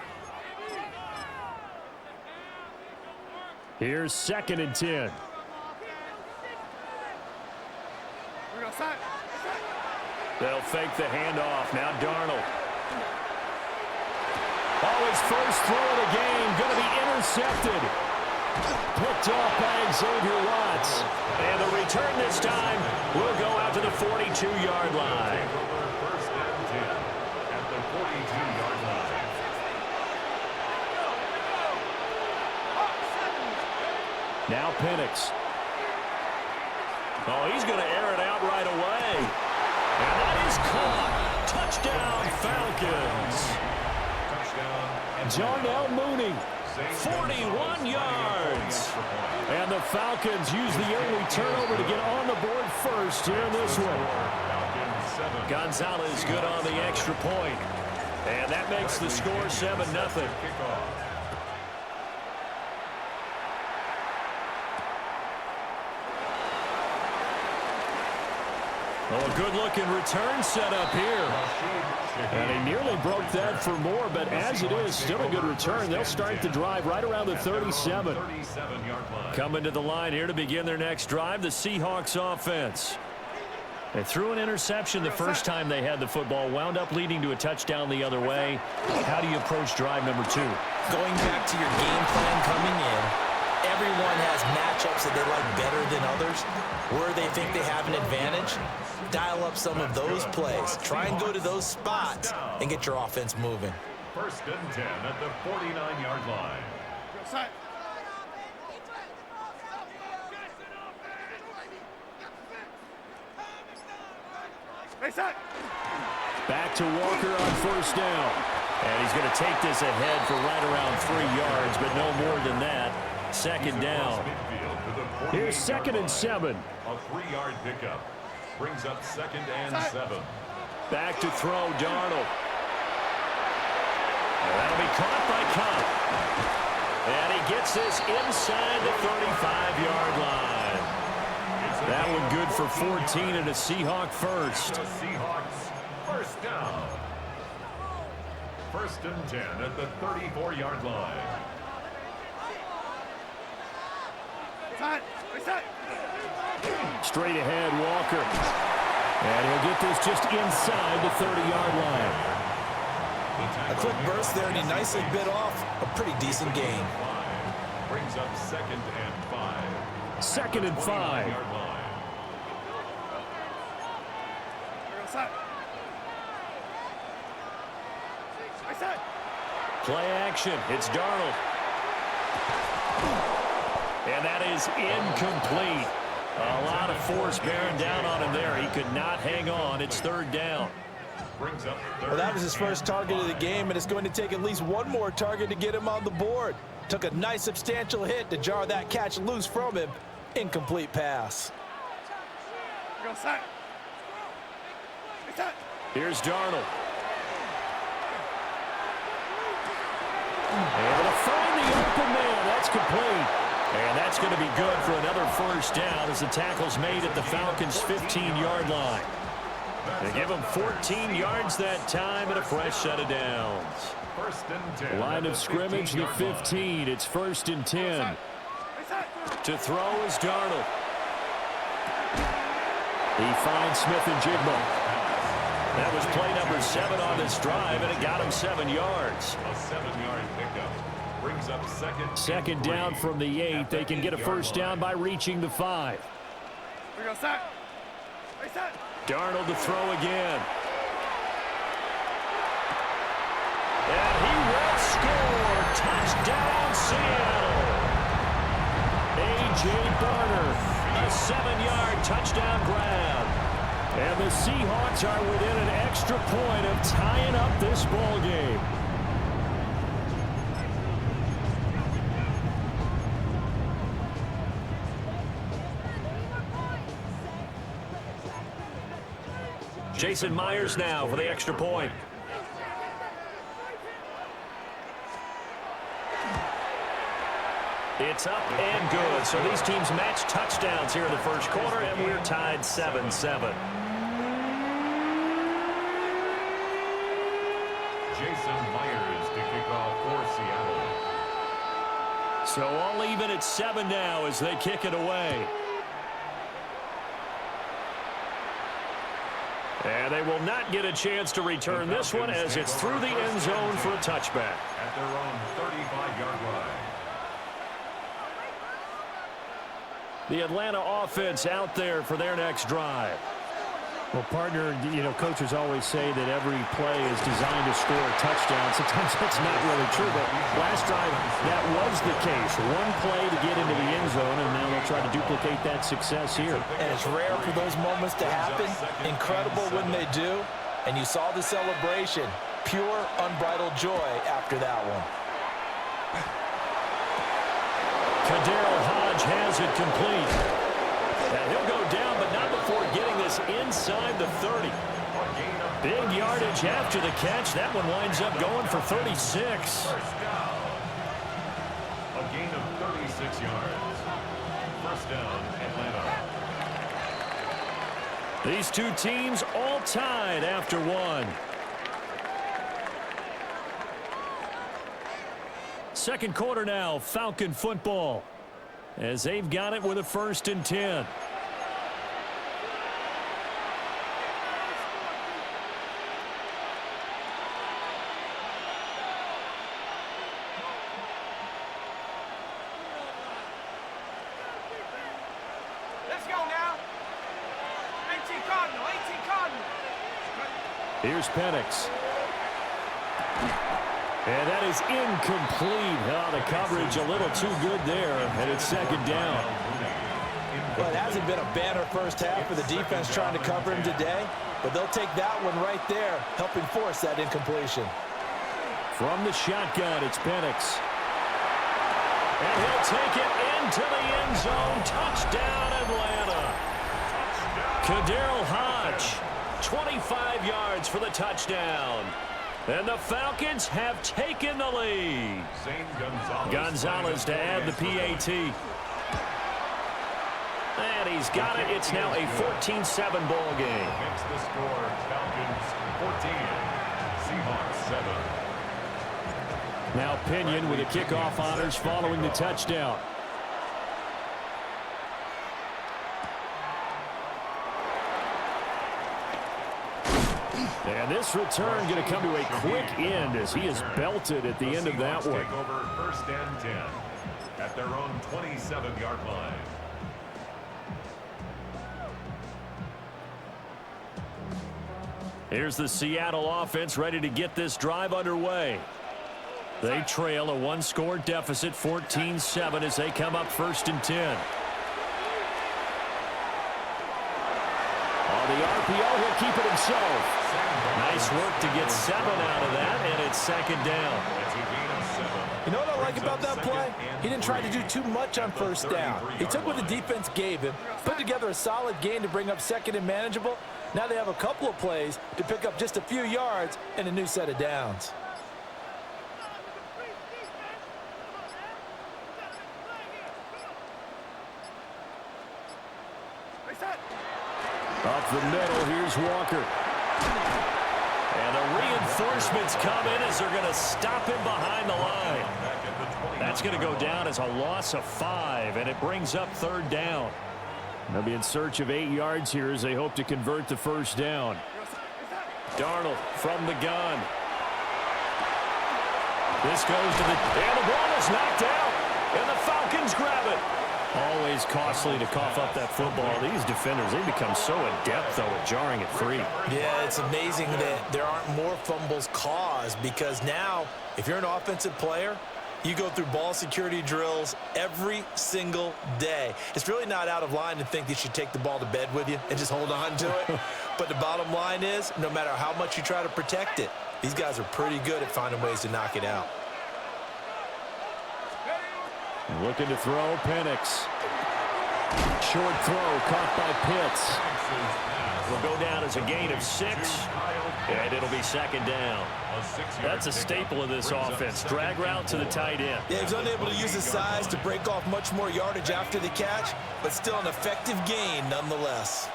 Here's 2nd and 10. They'll fake the handoff. Now Darnold. Oh, his first throw of the game going to be intercepted. Picked off by Xavier Watts. And the return this time will go out to the 42-yard line. First and 10 at the 42-yard line. Now Penix. Oh, he's going to air it out right away. And that is caught. Touchdown, Falcons. Darnell Mooney, 41 yards. And the Falcons use the early turnover to get on the board first here in this one. Gonzalez good on the extra point. And that makes the score 7-0. Oh, a good-looking return set up here. And he nearly broke that for more, but as it is, still a good return. They'll start the drive right around the 37. Coming to the line here to begin their next drive, the Seahawks offense. They threw an interception the first time they had the football, wound up leading to a touchdown the other way. How do you approach drive number 2? Going back to your game plan coming in, everyone has matchups that they like better than others. Where they think they have an advantage, dial up some of those plays. Try and go to those spots and get your offense moving. 1st and 10 at the 49-yard line. Back to Walker on 1st down. And he's going to take this ahead for right around 3 yards, but no more than that. 2nd down. Here's 2nd and 7. A 3-yard pickup. Brings up 2nd and 7. Back to throw, Darnold. And that'll be caught by Cobb. And he gets this inside the 35-yard line. That one good for 14 and a Seahawk first. The Seahawks 1st down. 1st and 10 at the 34-yard line. Straight ahead, Walker. And he'll get this just inside the 30-yard line. A quick burst there, and he nicely bit off a pretty decent gain. Brings up 2nd and 5. 2nd and 5. Play action. It's Darnold. And that is incomplete. A lot of force bearing down on him there. He could not hang on. It's 3rd down. Well, that was his first target of the game, and it's going to take at least one more target to get him on the board. Took a nice substantial hit to jar that catch loose from him. Incomplete pass. Here's Darnold. Able to find the open man. That's complete. And that's going to be good for another 1st down as the tackle's made at the Falcons' 15-yard line. They give them 14 yards that time and a fresh set of downs. 1st and 10. Line of scrimmage, the 15. It's 1st and 10. To throw is Darnold. He finds Smith and Jigba. That was play number 7 on this drive, and it got him 7 yards. A 7-yard pickup. Brings up 2nd down from the 8. They can get a 1st down by reaching the 5. Darnold to throw again. And he will score. Touchdown, Seattle. A.J. Barner, a 7-yard touchdown grab. And the Seahawks are within an extra point of tying up this ball game. Jason Myers now for the extra point. It's up and good. So these teams match touchdowns here in the 1st quarter, and we're tied 7-7. Jason Myers to kick off for Seattle. So all even at 7 now as they kick it away. And they will not get a chance to return this one as it's through the end zone for a touchback. At their own 35-yard line. The Atlanta offense out there for their next drive. Well, partner, coaches always say that every play is designed to score a touchdown. Sometimes that's not really true, but last drive, that was the case. One play to get into the end zone, and now they'll try to duplicate that success here. And it's rare for those moments to happen. Incredible when they do. And you saw the celebration. Pure, unbridled joy after that one. Kadarius Hodge has it complete. And he'll go down, but not before getting this inside the 30. Big yardage after the catch. That one winds up going for 36. First down. A gain of 36 yards. First down, Atlanta. These two teams all tied after one. Second quarter now, Falcon football, as they've got it with a 1st and 10. Let's go now. 18 Cardinal, 18 Cardinal. Here's Penix. And that is incomplete. Oh, the coverage a little too good there, and it's second down. Well, it hasn't been a banner first half for the defense trying to cover him today, but they'll take that one right there, helping force that incompletion. From the shotgun, it's Penix. And he'll take it into the end zone. Touchdown, Atlanta. Kadarius Hodge, 25 yards for the touchdown. And the Falcons have taken the lead. Gonzalez to add the PAT. And he's got it. It's now a 14-7 ball game. Against the score, Falcons 14, Seahawks 7. Now Pinion with the kickoff honors following the touchdown. And this return going to come to a quick end as he is belted at the end of that one. Take over 1st and 10 at their own 27-yard line. Here's the Seattle offense ready to get this drive underway. They trail a one-score deficit, 14-7, as they come up 1st and 10. The RPO, he'll keep it himself. Nice work to get 7 out of that, and it's second down. You know what I like about that play? He didn't try to do too much on 1st down. He took what the defense gave him, put together a solid gain to bring up 2nd and manageable. Now they have a couple of plays to pick up just a few yards and a new set of downs. Up the middle, here's Walker. And the reinforcements come in as they're going to stop him behind the line. That's going to go down as a loss of 5, and it brings up 3rd down. They'll be in search of 8 yards here as they hope to convert the 1st down. Darnold from the gun. This goes to the... And the ball is knocked out, and the Falcons grab it. Always costly to cough up that football. These defenders, they become so adept, though, at jarring it free. Yeah, it's amazing that there aren't more fumbles caused, because now, if you're an offensive player, you go through ball security drills every single day. It's really not out of line to think that you should take the ball to bed with you and just hold on to it. But the bottom line is, no matter how much you try to protect it, these guys are pretty good at finding ways to knock it out. Looking to throw, Penix. Short throw caught by Pitts. Will go down as a gain of 6, and it'll be second down. That's a staple of this offense. Drag route to the tight end. Yeah, he was unable to use his size to break off much more yardage after the catch, but still an effective gain nonetheless.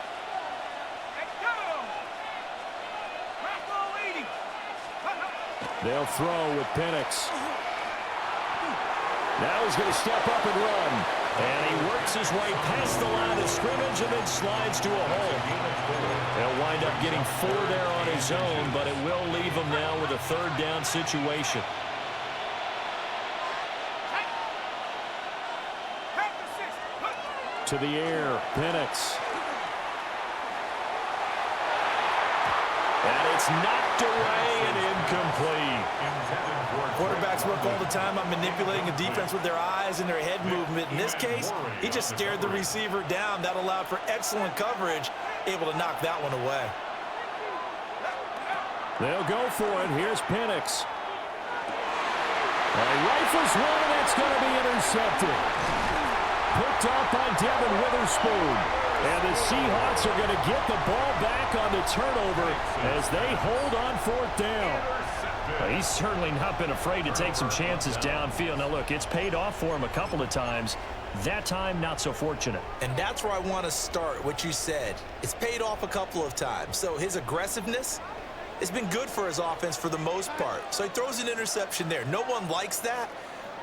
They'll throw with Penix. Now he's going to step up and run. And he works his way past the line of scrimmage and then slides to a hole. He'll wind up getting 4 there on his own, but it will leave him now with a 3rd down situation. To the air, Penix. And it's knocked away and incomplete. Quarterbacks work all the time on manipulating a defense with their eyes and their head movement. In this case, he just stared the receiver down. That allowed for excellent coverage, able to knock that one away. They'll go for it. Here's Penix. He rifles one, and that's going to be intercepted. Picked off by Devin Witherspoon. And the Seahawks are going to get the ball back on the turnover as they hold on fourth down. He's certainly not been afraid to take some chances downfield. Now, look, it's paid off for him a couple of times. That time, not so fortunate. And that's where I want to start, what you said. It's paid off a couple of times. So his aggressiveness has been good for his offense for the most part. So he throws an interception there. No one likes that,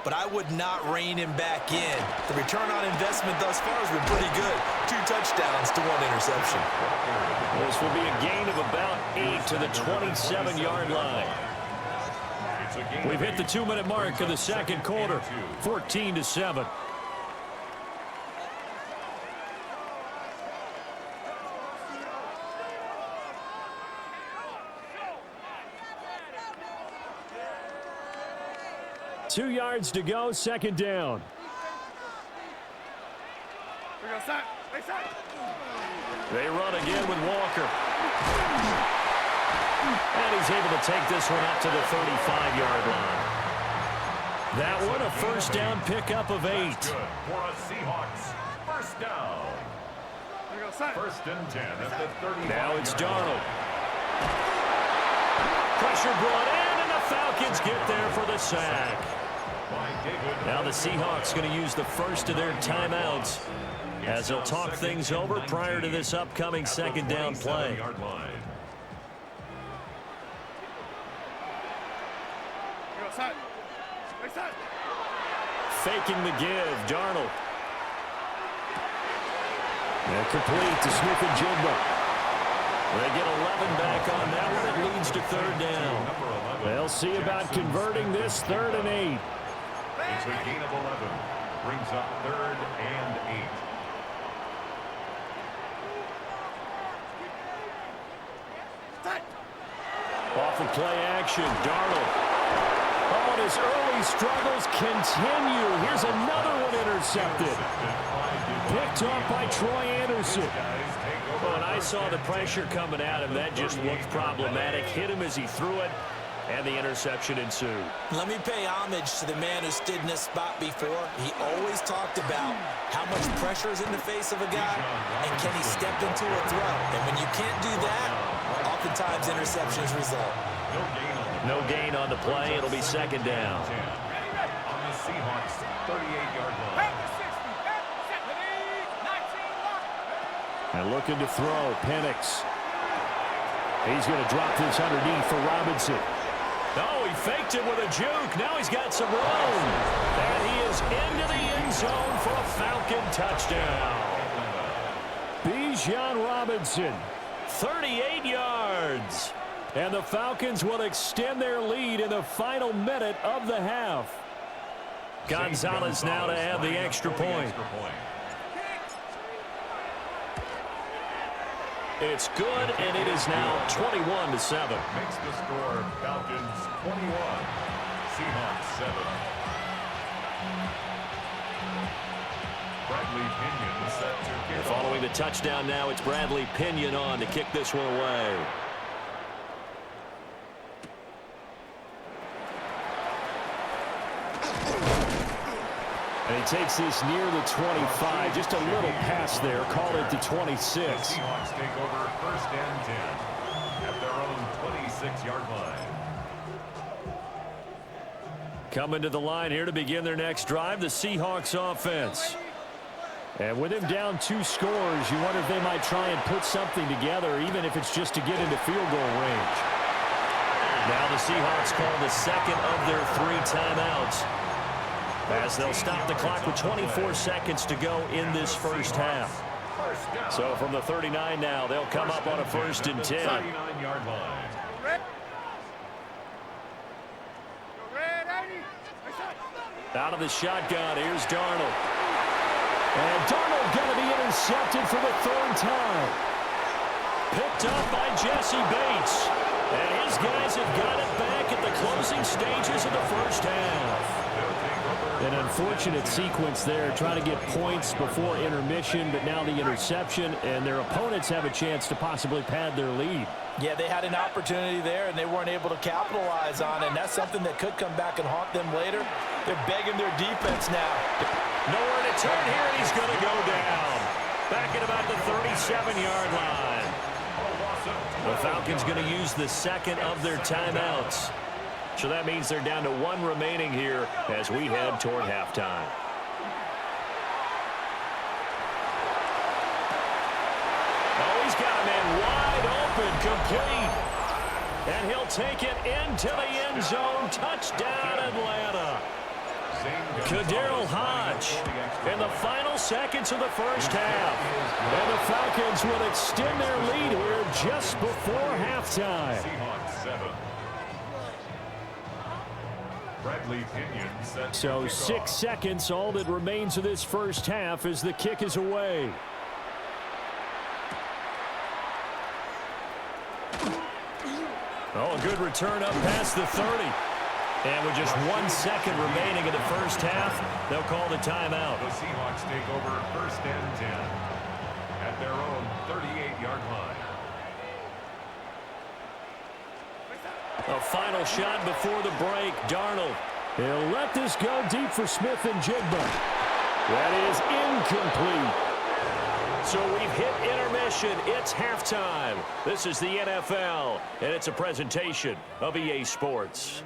but I would not rein him back in. The return on investment thus far has been pretty good. 2 touchdowns to 1 interception. This will be a gain of about 8 to the 27-yard line. We've hit the 2-minute mark of the second quarter, 14-7. Two yards to go, second down. We go side. Hey, side. They run again with Walker. And he's able to take this one up to the 35-yard line. That one a first down pickup of 8. Good for a Seahawks first down. We go side. First and 10 at the 35. Now it's Darnold. Pressure brought in, and the Falcons get there for the sack. Now the Seahawks going to use the first of their timeouts as they'll talk things over prior to this upcoming second down play. Faking the give, Darnold. And complete to Smith-Njigba. They get 11 back on that one. It leads to third down. They'll see about converting this 3rd and 8. It's a gain of 11. Brings up 3rd and 8. Off of play action, Darnold. Oh, and his early struggles continue. Here's another one intercepted. Picked off by Troy Anderson. When I saw the pressure coming at him, that just looked problematic. Hit him as he threw it, and the interception ensued. Let me pay homage to the man who stood in this spot before. He always talked about how much pressure is in the face of a guy, and can he step into a throw. And when you can't do that, oftentimes interceptions result. No gain on the No gain on the play. It'll be second down. On the Seahawks 38-yard line. And looking to throw, Penix. He's going to drop this underneath for Robinson. Oh, he faked it with a juke. Now he's got some room. And he is into the end zone for a Falcon touchdown. Bijan Robinson, 38 yards. And the Falcons will extend their lead in the final minute of the half. Gonzalez now to add the extra point. It's good, and it is now 21-7. Makes the score Falcons 21, Seahawks 7. Bradley Pinion set to kick off. Following the touchdown now, it's Bradley Pinion on to kick this one away. And he takes this near the 25. Just a little pass there. Call it the 26. The Seahawks take over first and 10 at their own 26-yard line. Coming to the line here to begin their next drive, the Seahawks offense. And with him down 2 scores, you wonder if they might try and put something together, even if it's just to get into field goal range. Now the Seahawks call the second of their 3 timeouts, as they'll stop the clock with 24 seconds to go in this first half. So from the 39 now, they'll come up on a first and 10. 39-yard line. Out of the shotgun, here's Darnold. And Darnold going to be intercepted for the 3rd time. Picked up by Jesse Bates. And his guys have got it back at the closing stages of the first half. An unfortunate sequence there, trying to get points before intermission, but now the interception, and their opponents have a chance to possibly pad their lead. Yeah, they had an opportunity there, and they weren't able to capitalize on it, and that's something that could come back and haunt them later. They're begging their defense now. Nowhere to turn here, and he's going to go down. Back at about the 37-yard line. The Falcons going to use the second of their timeouts. So that means they're down to one remaining here as we head toward halftime. Oh, he's got a man wide open, complete. And he'll take it into the end zone. Touchdown, Atlanta. Kaderl Hodge in the final seconds of the first half. And the Falcons will extend their lead here just before halftime. So 6 seconds, all that remains of this first half as the kick is away. Oh, a good return up past the 30. And with just 1 second remaining in the first half, they'll call the timeout. The Seahawks take over first and 10 at their own 38-yard line. A final shot before the break. Darnold. He'll let this go deep for Smith and Jigba. That is incomplete. So we've hit intermission. It's halftime. This is the NFL, and it's a presentation of EA Sports.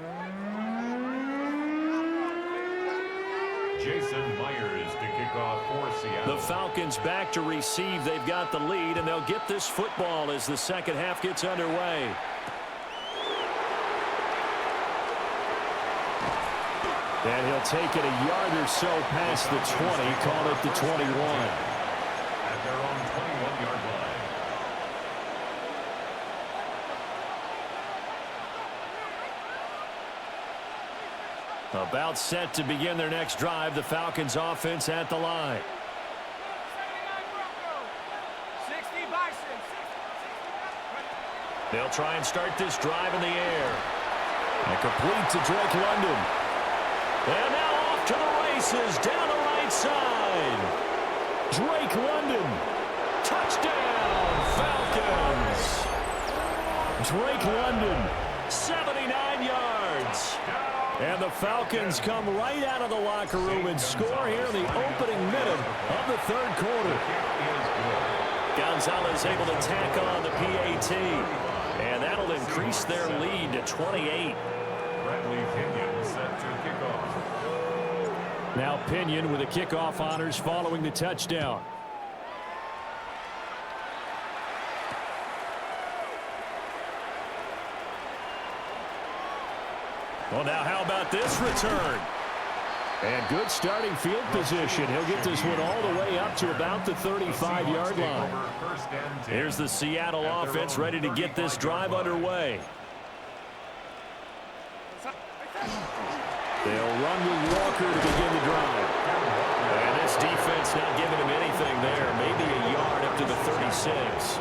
Jason Myers to kick off for Seattle. The Falcons back to receive. They've got the lead, and they'll get this football as the second half gets underway. And he'll take it a yard or so past the 20, call it the 21. At their own 21-yard line. About set to begin their next drive. The Falcons offense at the line. They'll try and start this drive in the air. And complete to Drake London. And now off to the races down the right side. Drake London. Touchdown, Falcons. Drake London, 79 yards. And the Falcons come right out of the locker room and score here in the opening minute of the third quarter. Gonzalez able to tack on the PAT. And that'll increase their lead to 28. Bradley Pinion set to kick off. Now Pinion with the kickoff honors following the touchdown. Well, now how about this return? And good starting field position. He'll get this one all the way up to about the 35-yard line. Here's the Seattle offense ready to get this drive underway. They'll run with Walker to begin the drive. And this defense not giving him anything there. Maybe a yard up to the 36.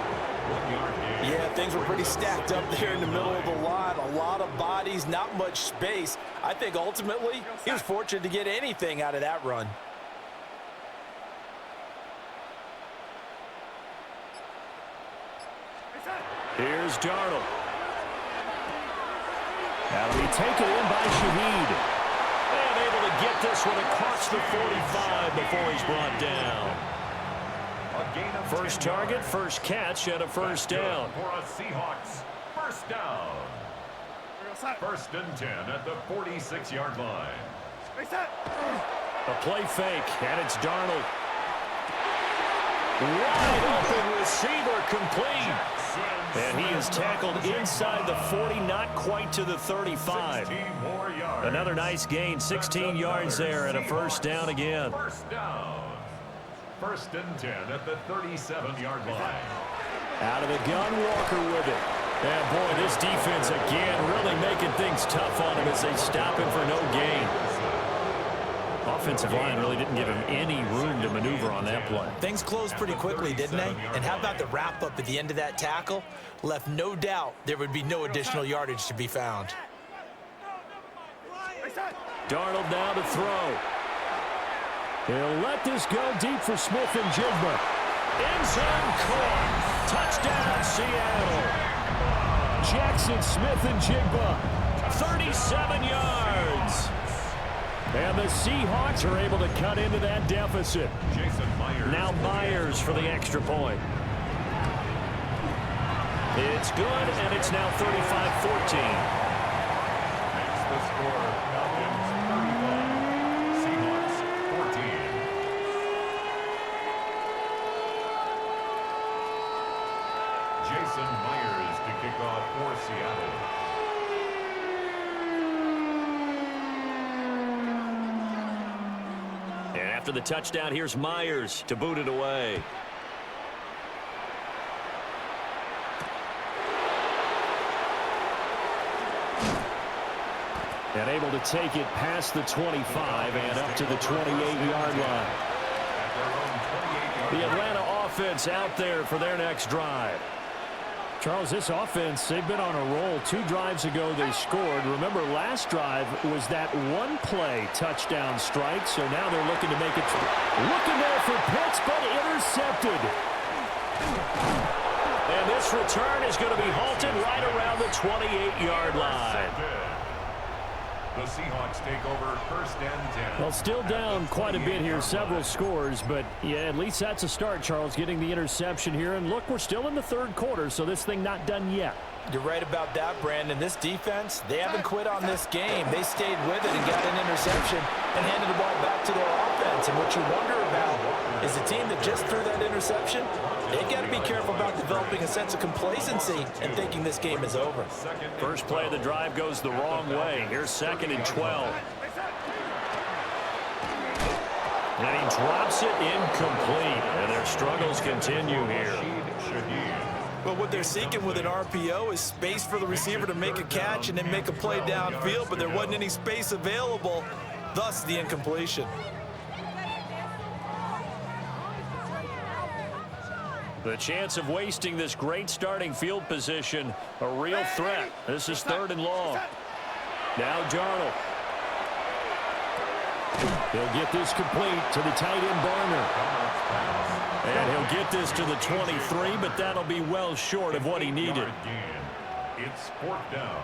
Yeah, things were pretty stacked up there in the middle of the line. A lot of bodies, not much space. I think ultimately he was fortunate to get anything out of that run. Here's Darnold. That'll be taken in by Shaheed. And able to get this one across the 45 before he's brought down. First target, first catch, and a first down. For a Seahawks first down. First and 10 at the 46-yard line. A play fake, and it's Darnold. Wide open receiver complete. And he is tackled inside the 40, not quite to the 35. Another nice gain, 16 yards there, and a first down again. First down. First and 10 at the 37-yard line. Out of the gun, Walker with it. And boy, this defense again really making things tough on him as they stop him for no gain. offensive line really didn't give him any room to maneuver on that play. Things closed pretty quickly, didn't they? And how about the wrap-up at the end of that tackle? Left no doubt there would be no additional yardage to be found. Darnold now to throw. He'll let this go deep for Smith and Jigba. End zone caught. Touchdown, Seattle. Jackson, Smith, and Jigba. 37 yards. And the Seahawks are able to cut into that deficit. Now Myers for the extra point. It's good, and it's now 35-14. Makes the score Falcons 35, Seahawks 14. Jason Myers to kick off for Seattle. And after the touchdown, here's Myers to boot it away. And able to take it past the 25 and up to the 28-yard line. The Atlanta offense out there for their next drive. Charles, this offense, they've been on a roll. 2 drives ago they scored. Remember, last drive was that one-play touchdown strike, so now they're looking to make it. Looking there for Pitts, but intercepted. And this return is going to be halted right around the 28-yard line. The Seahawks take over first and 10. Well, still down quite a bit here, several scores, but yeah, at least that's a start, Charles, getting the interception here. And look, we're still in the third quarter, so this thing not done yet. You're right about that, Brandon. This defense, they haven't quit on this game. They stayed with it and got an interception and handed the ball back to their offense. And what you wonder about is a team that just threw that interception, they got to be careful about developing a sense of complacency and thinking this game is over. First play of the drive goes the wrong way. Here's 2nd and 12. And he drops it incomplete. And their struggles continue here. But what they're seeking with an RPO is space for the receiver to make a catch and then make a play downfield, but there wasn't any space available, thus the incompletion. The chance of wasting this great starting field position, a real threat. This is 3rd and long. Now Darnold. He'll get this complete to the tight end Barner. And he'll get this to the 23, but that'll be well short of what he needed. It's 4th down.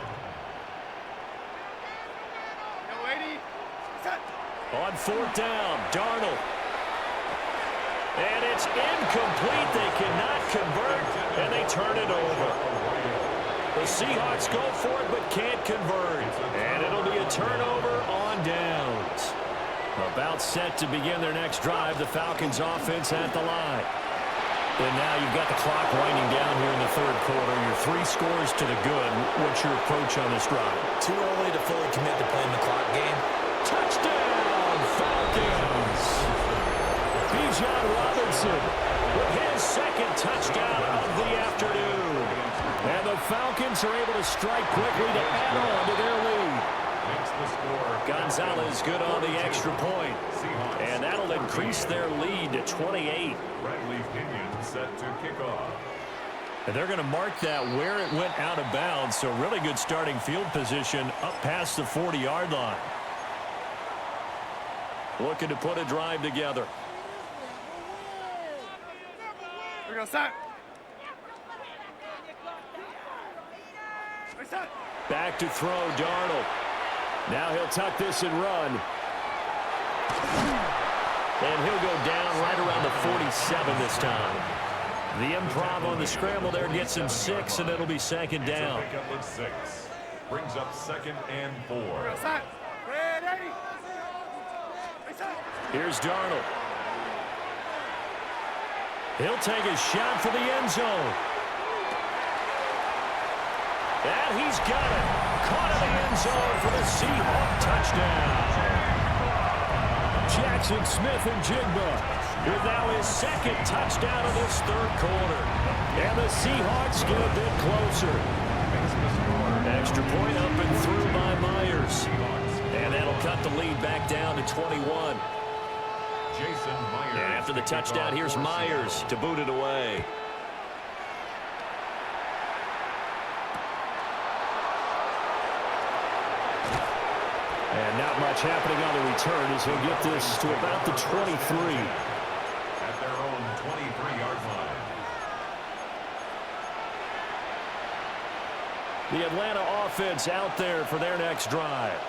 On 4th down, Darnold. And it's incomplete. They cannot convert, and they turn it over. The Seahawks go for it, but can't convert. And it'll be a turnover on downs. About set to begin their next drive, the Falcons offense at the line. And now you've got the clock winding down here in the 3rd quarter. Your 3 scores to the good. What's your approach on this drive? Too early to fully commit to playing the clock game. Touchdown, Falcons! Bijan Robinson with his 2nd touchdown of the afternoon. And the Falcons are able to strike quickly to add on to their lead. Gonzalez good on the extra point. And that'll increase their lead to 28. Bradley Pinion set to kick off. And they're going to mark that where it went out of bounds, so really good starting field position up past the 40-yard line. Looking to put a drive together. We're going to start. Back to throw, Darnold. Now he'll tuck this and run. And he'll go down right around the 47 this time. The improv on the scramble there gets him 6, and it'll be 2nd down. Pickup of 6. Brings up 2nd and 4. Ready. Here's Darnold. He'll take a shot for the end zone. And he's got it. Caught in the end zone for the Seahawk touchdown. Jackson, Smith, and Jigba with now his 2nd touchdown of this 3rd quarter. And the Seahawks get a bit closer. Extra point up and through by Myers. And that'll cut the lead back down to 21. Jason Myers. And after the touchdown, here's Myers to boot it away. And not much happening on the return as he'll get this to about the 23. At their own 23-yard line. The Atlanta offense out there for their next drive.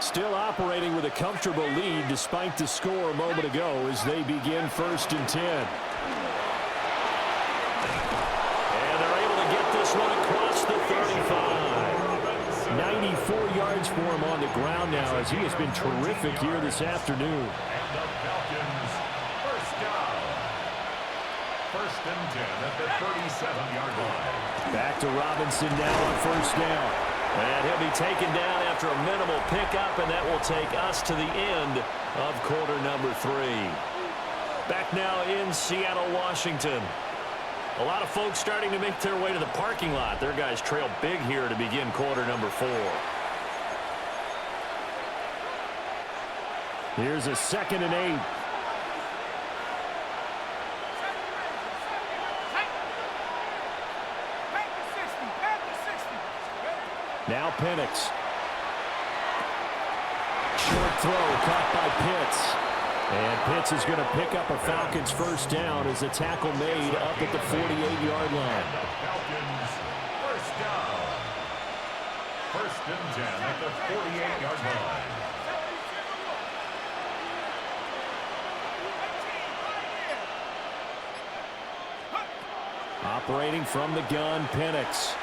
Still operating with a comfortable lead despite the score a moment ago as they begin 1st and 10. And they're able to get this one across the 35. 94 yards for him on the ground now as he has been terrific here this afternoon. And the Falcons, first down. 1st and 10 at the 37-yard line. Back to Robinson now on 1st down. And he'll be taken down after a minimal pickup, and that will take us to the end of quarter number 3. Back now in Seattle, Washington. A lot of folks starting to make their way to the parking lot. Their guys trail big here to begin quarter number 4. Here's a 2nd and 8. Now Penix. Short throw caught by Pitts. And Pitts is going to pick up a Falcons 1st down as a tackle made up at the 48-yard line. The Falcons, first down. 1st and 10 at the 48-yard line. Operating from the gun, Penix.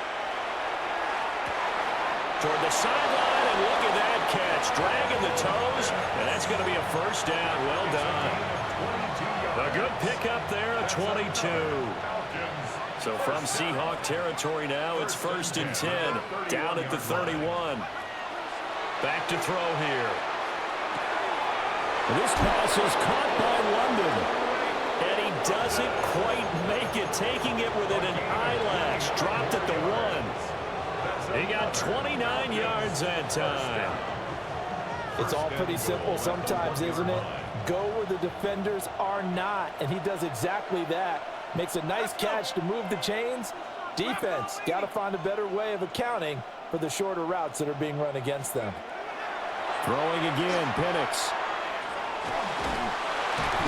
Toward the sideline, and look at that catch. Dragging the toes, and that's going to be a 1st down. Well done. A good pickup there, a 22. So from Seahawk territory now, it's 1st and 10, down at the 31. Back to throw here. And this pass is caught by London. And he doesn't quite make it, taking it within an eyelash. Dropped at the 1. He got 29 yards that time. It's all pretty simple sometimes, isn't it? Go where the defenders are not, and he does exactly that. Makes a nice catch to move the chains. Defense, got to find a better way of accounting for the shorter routes that are being run against them. Throwing again, Penix.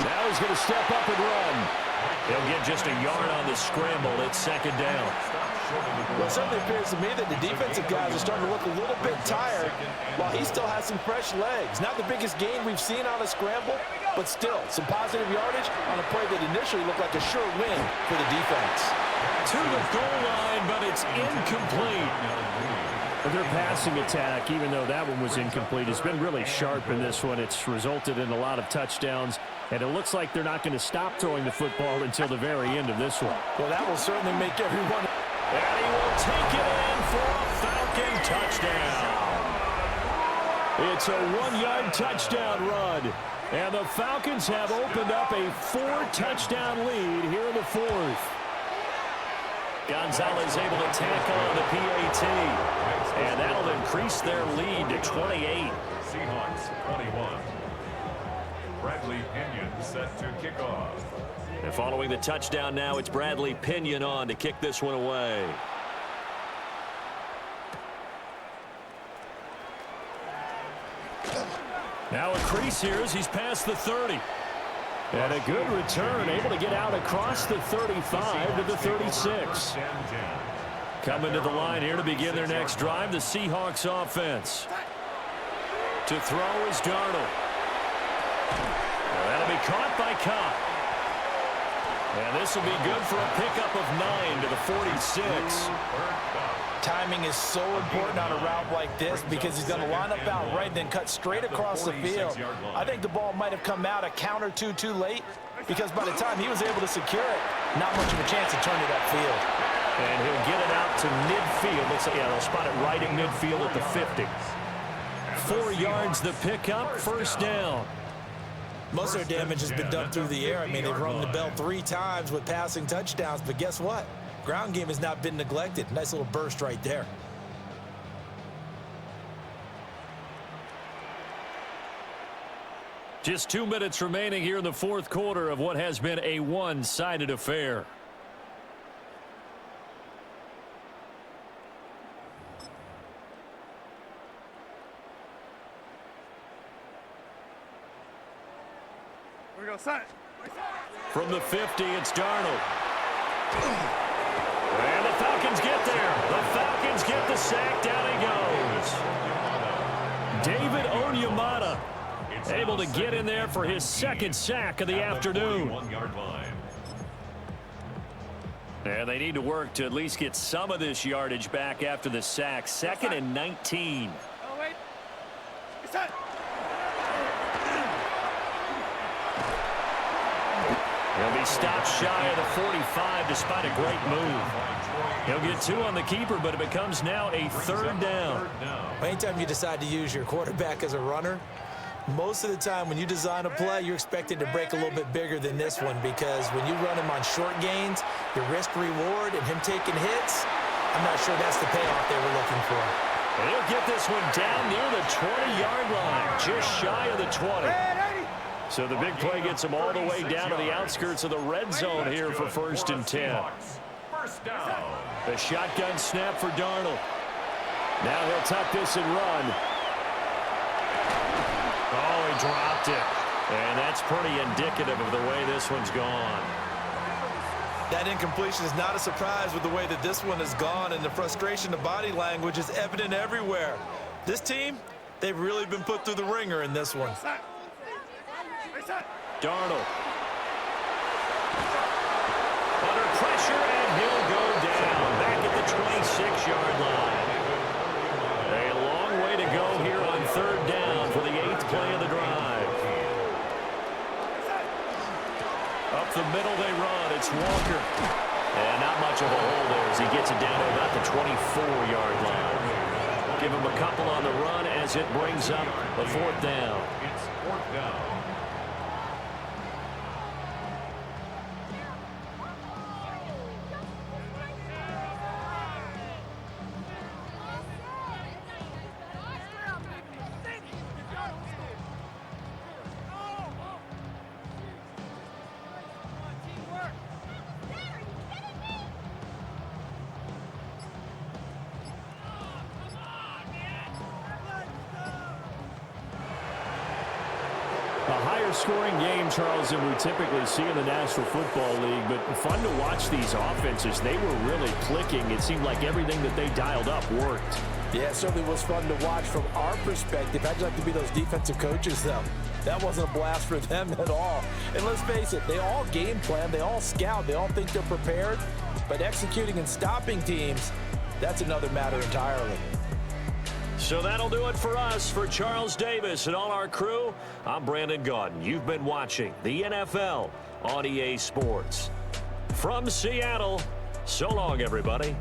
Now he's going to step up and run. He'll get just a yard on the scramble. It's 2nd down. Well, it certainly appears to me that the defensive guys are starting to look a little bit tired while he still has some fresh legs. Not the biggest gain we've seen on a scramble, but still some positive yardage on a play that initially looked like a sure win for the defense. To the goal line, but it's incomplete. Their passing attack, even though that one was incomplete, has been really sharp in this one. It's resulted in a lot of touchdowns, and it looks like they're not going to stop throwing the football until the very end of this one. Well, that will certainly make everyone... And he will take it in for a Falcon touchdown. It's a 1-yard touchdown run. And the Falcons have opened up a 4-touchdown lead here in the 4th. Gonzalez able to tackle on the PAT. And that'll increase their lead to 28. Seahawks 21. Bradley Pinion set to kick off. And following the touchdown now, it's Bradley Pinion on to kick this one away. Now a crease here as he's past the 30. And a good return, able to get out across the 35 to the 36. Coming to the line here to begin their next drive, the Seahawks offense. To throw is Darnold. That'll be caught by Cobb. And this will be good for a pickup of 9 to the 46. Timing is so important on a route like this because he's going to line up out right and then cut straight across the field. I think the ball might have come out a count or two too late because by the time he was able to secure it, not much of a chance to turn it upfield. And he'll get it out to midfield. Looks like, yeah, they'll spot it right at midfield at the 50. 4 yards the pickup, 1st down. Most of their damage has been done through the air. I mean, they've rung the bell 3 times with passing touchdowns, but guess what? Ground game has not been neglected. Nice little burst right there. Just 2 minutes remaining here in the fourth quarter of what has been a one-sided affair. We go, set. From the 50, it's Darnold. And the Falcons get there. The Falcons get the sack. Down he goes. David Onyemata able to get in there for his second sack of the afternoon. 1-yard line. And they need to work to at least get some of this yardage back after the sack. 2nd and 19. Oh, wait. Set. He'll be stopped shy of the 45 despite a great move. He'll get 2 on the keeper, but it becomes now a 3rd down. Anytime you decide to use your quarterback as a runner, most of the time when you design a play, you're expected to break a little bit bigger than this one, because when you run him on short gains, your risk-reward and him taking hits, I'm not sure that's the payoff they were looking for. And he'll get this one down near the 20-yard line, just shy of the 20. So the big play gets him all the way down to the outskirts of the red zone here for 1st and 10. First down. The shotgun snap for Darnold. Now he'll tuck this and run. Oh, he dropped it. And that's pretty indicative of the way this one's gone. That incompletion is not a surprise with the way that this one has gone, and the frustration of body language is evident everywhere. This team, they've really been put through the ringer in this one. Darnold. Under pressure, and he'll go down. Back at the 26-yard line. A long way to go here on 3rd down for the 8th play of the drive. Up the middle they run. It's Walker. And not much of a hole there as he gets it down to about the 24-yard line. Give him a couple on the run as it brings up the 4th down. It's 4th down. Scoring game, Charles, than we typically see in the National Football League, but fun to watch these offenses. They were really clicking. It seemed like everything that they dialed up worked. Yeah, it certainly was fun to watch from our perspective. How'd you like to be those defensive coaches, though? That wasn't a blast for them at all. And let's face it, they all game plan, they all scout, they all think they're prepared, but executing and stopping teams, that's another matter entirely. So that'll do it for us. For Charles Davis and all our crew, I'm Brandon Gaudin. You've been watching the NFL on EA Sports. From Seattle, so long, everybody.